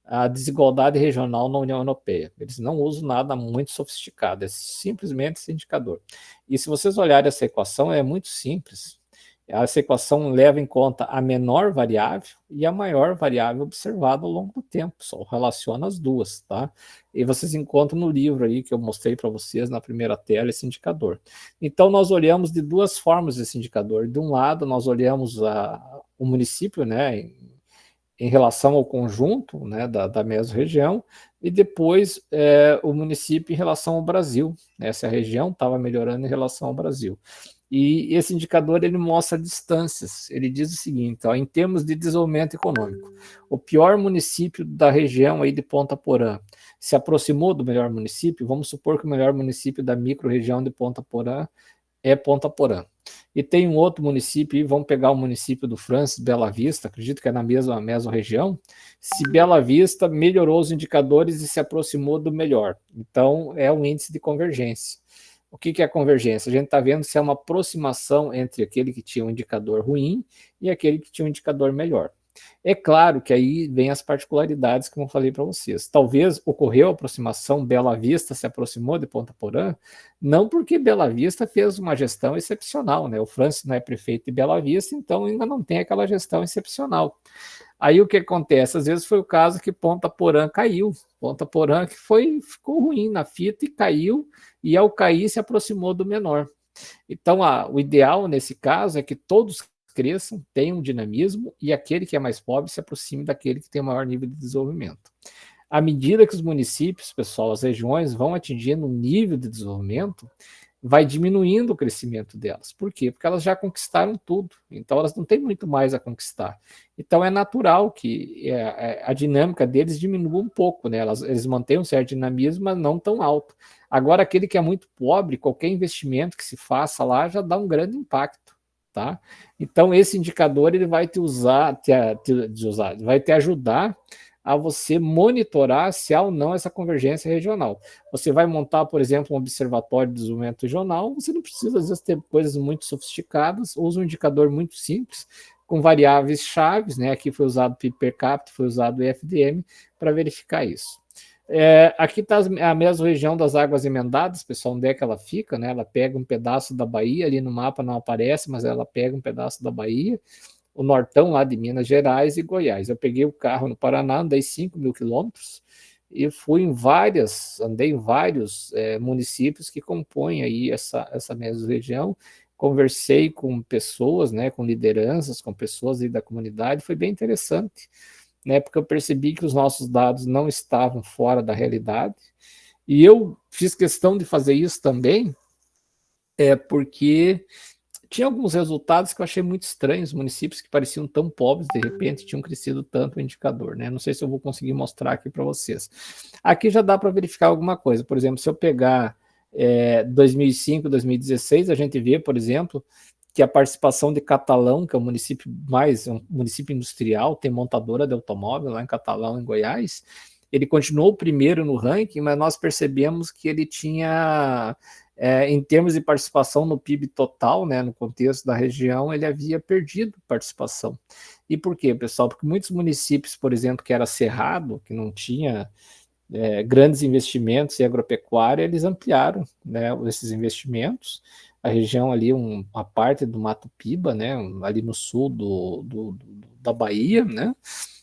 a desigualdade regional na União Europeia. Eles não usam nada muito sofisticado, é simplesmente esse indicador. E se vocês olharem essa equação, é muito simples. Essa equação leva em conta a menor variável e a maior variável observada ao longo do tempo, só relaciona as duas, tá? E vocês encontram no livro aí que eu mostrei para vocês na primeira tela esse indicador. Então, nós olhamos de duas formas esse indicador. De um lado, nós olhamos o município, né, em relação ao conjunto, né, da mesorregião, e depois o município em relação ao Brasil, né, se a região estava melhorando em relação ao Brasil. E esse indicador ele mostra distâncias. Ele diz o seguinte: ó, em termos de desenvolvimento econômico, o pior município da região aí de Ponta Porã se aproximou do melhor município. Vamos supor que o melhor município da micro-região de Ponta Porã é Ponta Porã. E tem um outro município, vamos pegar o município do Francis, Bela Vista, acredito que é na mesma região. Se Bela Vista melhorou os indicadores e se aproximou do melhor, então é um índice de convergência. O que é a convergência? A gente está vendo se é uma aproximação entre aquele que tinha um indicador ruim e aquele que tinha um indicador melhor. É claro que aí vem as particularidades que eu falei para vocês. Talvez ocorreu a aproximação, Bela Vista se aproximou de Ponta Porã, não porque Bela Vista fez uma gestão excepcional, né? O Francis não é prefeito de Bela Vista, então ainda não tem aquela gestão excepcional. Aí o que acontece? Às vezes foi o caso que Ponta Porã caiu. Ponta Porã que ficou ruim na fita e caiu, e ao cair se aproximou do menor. Então, o ideal nesse caso é que todos cresçam, tenham dinamismo, e aquele que é mais pobre se aproxime daquele que tem maior nível de desenvolvimento. À medida que os municípios, pessoal, as regiões vão atingindo um nível de desenvolvimento, vai diminuindo o crescimento delas. Por quê? Porque elas já conquistaram tudo, então elas não têm muito mais a conquistar. Então é natural que a dinâmica deles diminua um pouco, né? Eles mantêm um certo dinamismo, mas não tão alto. Agora, aquele que é muito pobre, qualquer investimento que se faça lá já dá um grande impacto, tá? Então esse indicador ele vai vai te ajudar a você monitorar se há ou não essa convergência regional. Você vai montar, por exemplo, um observatório de desenvolvimento regional, você não precisa, às vezes, ter coisas muito sofisticadas, usa um indicador muito simples, com variáveis chaves, né? Aqui foi usado o PIB per capita, foi usado o IFDM, para verificar isso. Aqui está a mesma região das águas emendadas, pessoal, onde é que ela fica, né? Ela pega um pedaço da Bahia, ali no mapa não aparece, mas ela pega um pedaço da Bahia, o nortão lá de Minas Gerais e Goiás. Eu peguei o carro no Paraná, andei 5.000 quilômetros e andei em vários municípios que compõem aí essa mesma região. Conversei com pessoas, né, com lideranças, com pessoas aí da comunidade, foi bem interessante, né, porque eu percebi que os nossos dados não estavam fora da realidade, e eu fiz questão de fazer isso também, porque tinha alguns resultados que eu achei muito estranhos, municípios que pareciam tão pobres, de repente tinham crescido tanto o indicador, né? Não sei se eu vou conseguir mostrar aqui para vocês. Aqui já dá para verificar alguma coisa, por exemplo, se eu pegar 2005, 2016, a gente vê, por exemplo, que a participação de Catalão, que é um município industrial, tem montadora de automóvel lá em Catalão, em Goiás, ele continuou primeiro no ranking, mas nós percebemos que ele tinha, em termos de participação no PIB total, né, no contexto da região, ele havia perdido participação. E por quê, pessoal? Porque muitos municípios, por exemplo, que era cerrado, que não tinha grandes investimentos em agropecuária, eles ampliaram, né, esses investimentos. A região ali, uma parte do Mato Piba, né, ali no sul da Bahia, né,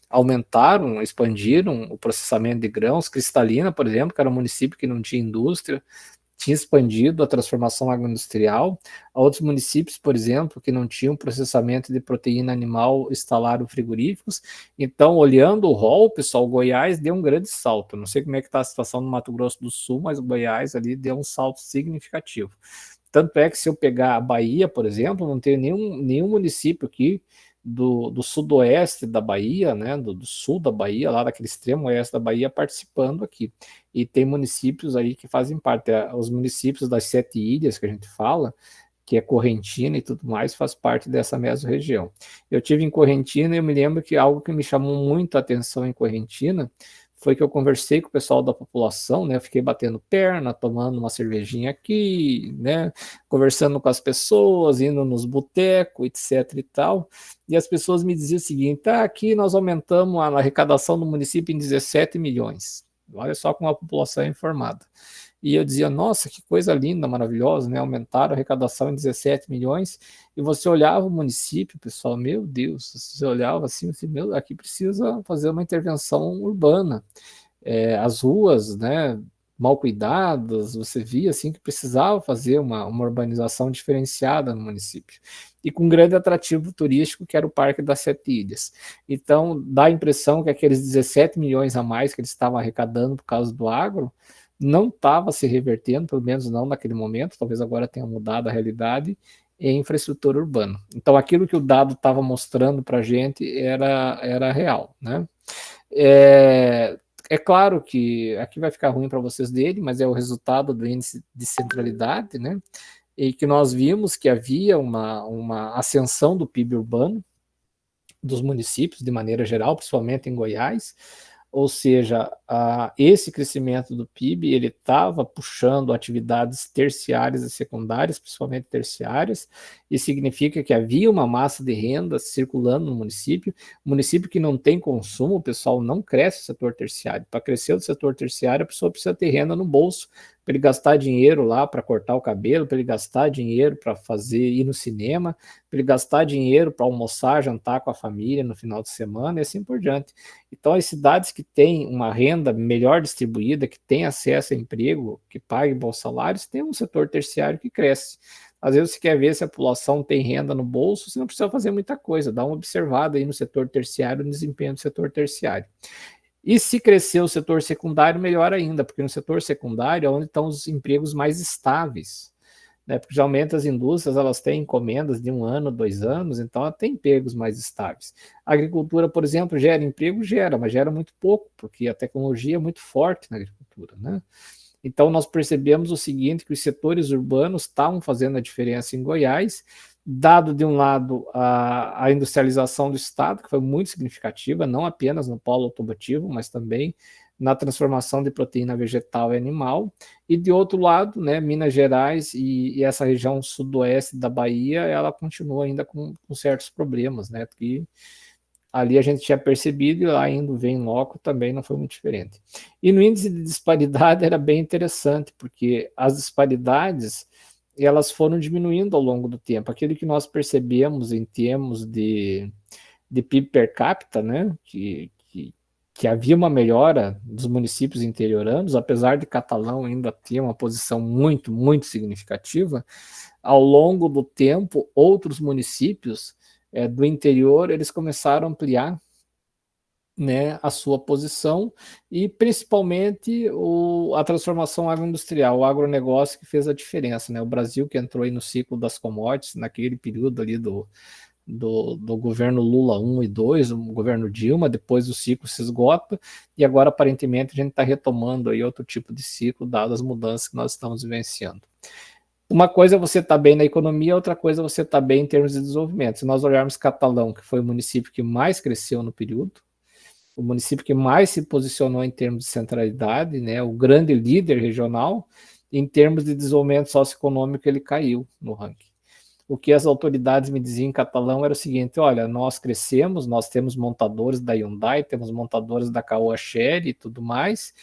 aumentaram, expandiram o processamento de grãos. Cristalina, por exemplo, que era um município que não tinha indústria, tinha expandido a transformação agroindustrial. Outros municípios, por exemplo, que não tinham processamento de proteína animal, instalaram frigoríficos. Então, olhando o rol, pessoal, Goiás deu um grande salto. Não sei como é que está a situação no Mato Grosso do Sul, mas o Goiás ali deu um salto significativo. Tanto é que se eu pegar a Bahia, por exemplo, não tem nenhum município aqui do sudoeste da Bahia, né, do sul da Bahia, lá daquele extremo oeste da Bahia, participando aqui. E tem municípios aí que fazem parte, os municípios das 7 ilhas que a gente fala, que é Correntina e tudo mais, faz parte dessa mesma região. Eu tive em Correntina e eu me lembro que algo que me chamou muito a atenção em Correntina foi que eu conversei com o pessoal da população, né? Eu fiquei batendo perna, tomando uma cervejinha aqui, né? Conversando com as pessoas, indo nos botecos, etc e tal. E as pessoas me diziam o seguinte: aqui nós aumentamos a arrecadação do município em 17 milhões. Olha só como a população é informada. E eu dizia, nossa, que coisa linda, maravilhosa, né? Aumentaram a arrecadação em 17 milhões. E você olhava o município, pessoal, meu Deus, você olhava assim, meu, aqui precisa fazer uma intervenção urbana. As ruas, né? mal cuidadas, você via assim que precisava fazer uma urbanização diferenciada no município. E com grande atrativo turístico, que era o Parque das Sete Ilhas. Então, dá a impressão que aqueles 17 milhões a mais que eles estavam arrecadando por causa do agro, não estava se revertendo, pelo menos não naquele momento, talvez agora tenha mudado a realidade, em infraestrutura urbana. Então, aquilo que o dado estava mostrando para a gente era real, né? É claro que aqui vai ficar ruim para vocês dele, mas é o resultado do índice de centralidade, né? E que nós vimos que havia uma ascensão do PIB urbano dos municípios, de maneira geral, principalmente em Goiás, ou seja, esse crescimento do PIB ele estava puxando atividades terciárias e secundárias, principalmente terciárias, e significa que havia uma massa de renda circulando no município que não tem consumo, o pessoal não cresce o setor terciário. Para crescer o setor terciário, a pessoa precisa ter renda no bolso, para ele gastar dinheiro lá para cortar o cabelo, para ele gastar dinheiro para ir no cinema, para ele gastar dinheiro para almoçar, jantar com a família no final de semana e assim por diante. Então, as cidades que têm uma renda melhor distribuída, que têm acesso a emprego, que paguem bons salários, têm um setor terciário que cresce. Às vezes você quer ver se a população tem renda no bolso, você não precisa fazer muita coisa, dá uma observada aí no setor terciário, no desempenho do setor terciário. E se crescer o setor secundário, melhor ainda, porque no setor secundário é onde estão os empregos mais estáveis, né? Porque geralmente as indústrias elas têm encomendas de 1 ano, 2 anos, então ela tem empregos mais estáveis. A agricultura, por exemplo, gera emprego? Gera, mas gera muito pouco, porque a tecnologia é muito forte na agricultura, né? Então nós percebemos o seguinte, que os setores urbanos estavam fazendo a diferença em Goiás, dado de um lado a industrialização do estado, que foi muito significativa, não apenas no polo automotivo, mas também na transformação de proteína vegetal e animal, e de outro lado, né, Minas Gerais e essa região sudoeste da Bahia, ela continua ainda com certos problemas, né, que ali a gente tinha percebido, e lá indo ver em loco também não foi muito diferente. E no índice de disparidade era bem interessante, porque as disparidades elas foram diminuindo ao longo do tempo. Aquilo que nós percebemos em termos de PIB per capita, né, que havia uma melhora dos municípios interioranos, apesar de Catalão ainda ter uma posição muito, muito significativa, ao longo do tempo, outros municípios do interior, eles começaram a ampliar, né, a sua posição e principalmente a transformação agroindustrial, o agronegócio que fez a diferença, né? O Brasil que entrou aí no ciclo das commodities, naquele período ali do governo Lula 1 e 2, o governo Dilma, depois o ciclo se esgota e agora aparentemente a gente está retomando aí outro tipo de ciclo, dadas as mudanças que nós estamos vivenciando. Uma coisa é você estar bem na economia, outra coisa é você estar bem em termos de desenvolvimento. Se nós olharmos Catalão, que foi o município que mais cresceu no período, o município que mais se posicionou em termos de centralidade, né, o grande líder regional, em termos de desenvolvimento socioeconômico, ele caiu no ranking. O que as autoridades me diziam em Catalão era o seguinte: olha, nós crescemos, nós temos montadores da Hyundai, temos montadores da Caoa Chery e tudo mais,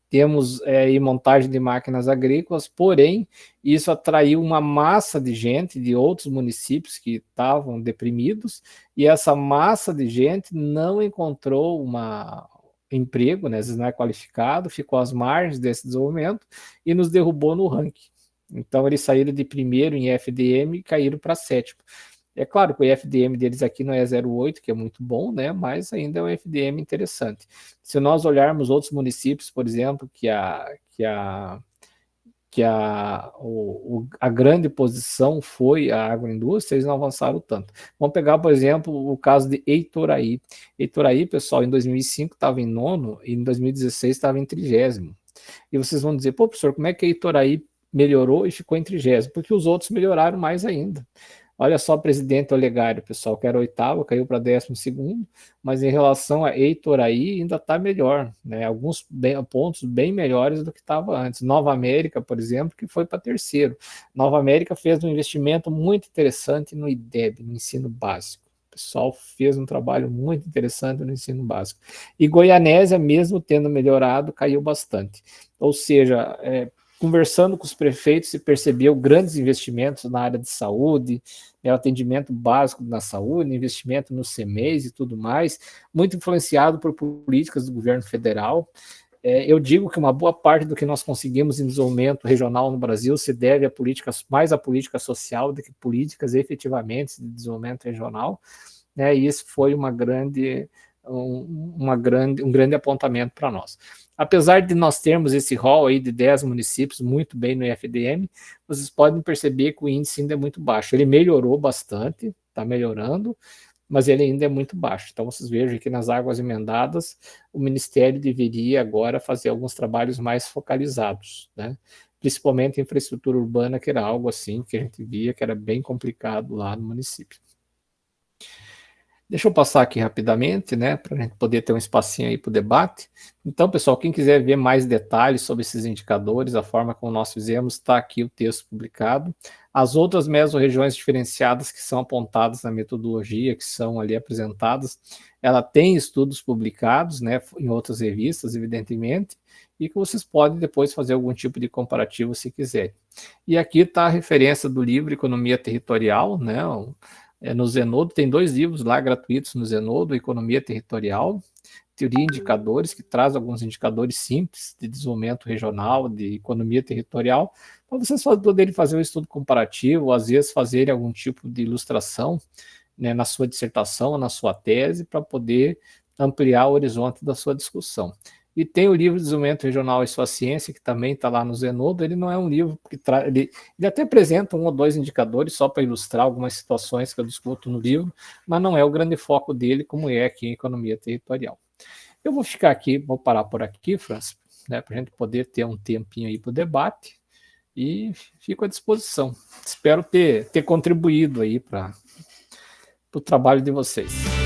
temos montagem de máquinas agrícolas, porém, isso atraiu uma massa de gente de outros municípios que estavam deprimidos, e essa massa de gente não encontrou emprego, né, às vezes não é qualificado, ficou às margens desse desenvolvimento e nos derrubou no ranking. Então, eles saíram de primeiro em FDM e caíram para sétimo. É claro que o FDM deles aqui não é 0,8, que é muito bom, né? Mas ainda é um FDM interessante. Se nós olharmos outros municípios, por exemplo, a grande posição foi a agroindústria, eles não avançaram tanto. Vamos pegar, por exemplo, o caso de Heitoraí. Heitoraí, pessoal, em 2005 estava em nono e em 2016 estava em 30º. E vocês vão dizer, pô, professor, como é que Heitoraí melhorou e ficou em 30º? Porque os outros melhoraram mais ainda. Olha só, presidente Olegário, pessoal, que era oitavo, caiu para 12º, mas em relação a Heitoraí ainda está melhor, né? Alguns pontos bem melhores do que estava antes. Nova América, por exemplo, que foi para terceiro. Nova América fez um investimento muito interessante no IDEB, no ensino básico. O pessoal fez um trabalho muito interessante no ensino básico. E Goianésia, mesmo tendo melhorado, caiu bastante. Ou seja, conversando com os prefeitos, se percebeu grandes investimentos na área de saúde, né, o atendimento básico na saúde, investimento no CEMEIS e tudo mais, muito influenciado por políticas do governo federal. Eu digo que uma boa parte do que nós conseguimos em desenvolvimento regional no Brasil se deve a políticas, mais a política social do que políticas efetivamente de desenvolvimento regional, né? E isso foi um grande apontamento para nós. Apesar de nós termos esse rol aí de 10 municípios muito bem no IFDM, vocês podem perceber que o índice ainda é muito baixo. Ele melhorou bastante, está melhorando, mas ele ainda é muito baixo. Então, vocês vejam que nas águas emendadas, o Ministério deveria agora fazer alguns trabalhos mais focalizados, né? Principalmente infraestrutura urbana, que era algo assim que a gente via que era bem complicado lá no município. Deixa eu passar aqui rapidamente, né, para a gente poder ter um espacinho aí para o debate. Então, pessoal, quem quiser ver mais detalhes sobre esses indicadores, a forma como nós fizemos, está aqui o texto publicado. As outras mesorregiões diferenciadas que são apontadas na metodologia, que são ali apresentadas, ela tem estudos publicados, né, em outras revistas, evidentemente, e que vocês podem depois fazer algum tipo de comparativo se quiserem. E aqui está a referência do livro Economia Territorial, né, no Zenodo, tem 2 livros lá gratuitos no Zenodo, Economia Territorial, Teoria e Indicadores, que traz alguns indicadores simples de desenvolvimento regional, de economia territorial, para vocês poderem fazer um estudo comparativo, ou às vezes fazerem algum tipo de ilustração, né, na sua dissertação, na sua tese, para poder ampliar o horizonte da sua discussão. E tem o livro Desenvolvimento Regional e Sua Ciência, que também está lá no Zenodo. Ele não é um livro que ele até apresenta 1 ou 2 indicadores só para ilustrar algumas situações que eu discuto no livro, mas não é o grande foco dele, como é aqui em Economia Territorial. Eu vou ficar aqui, vou parar por aqui, Francis, né, para a gente poder ter um tempinho aí para o debate, e fico à disposição. Espero ter contribuído aí para o trabalho de vocês.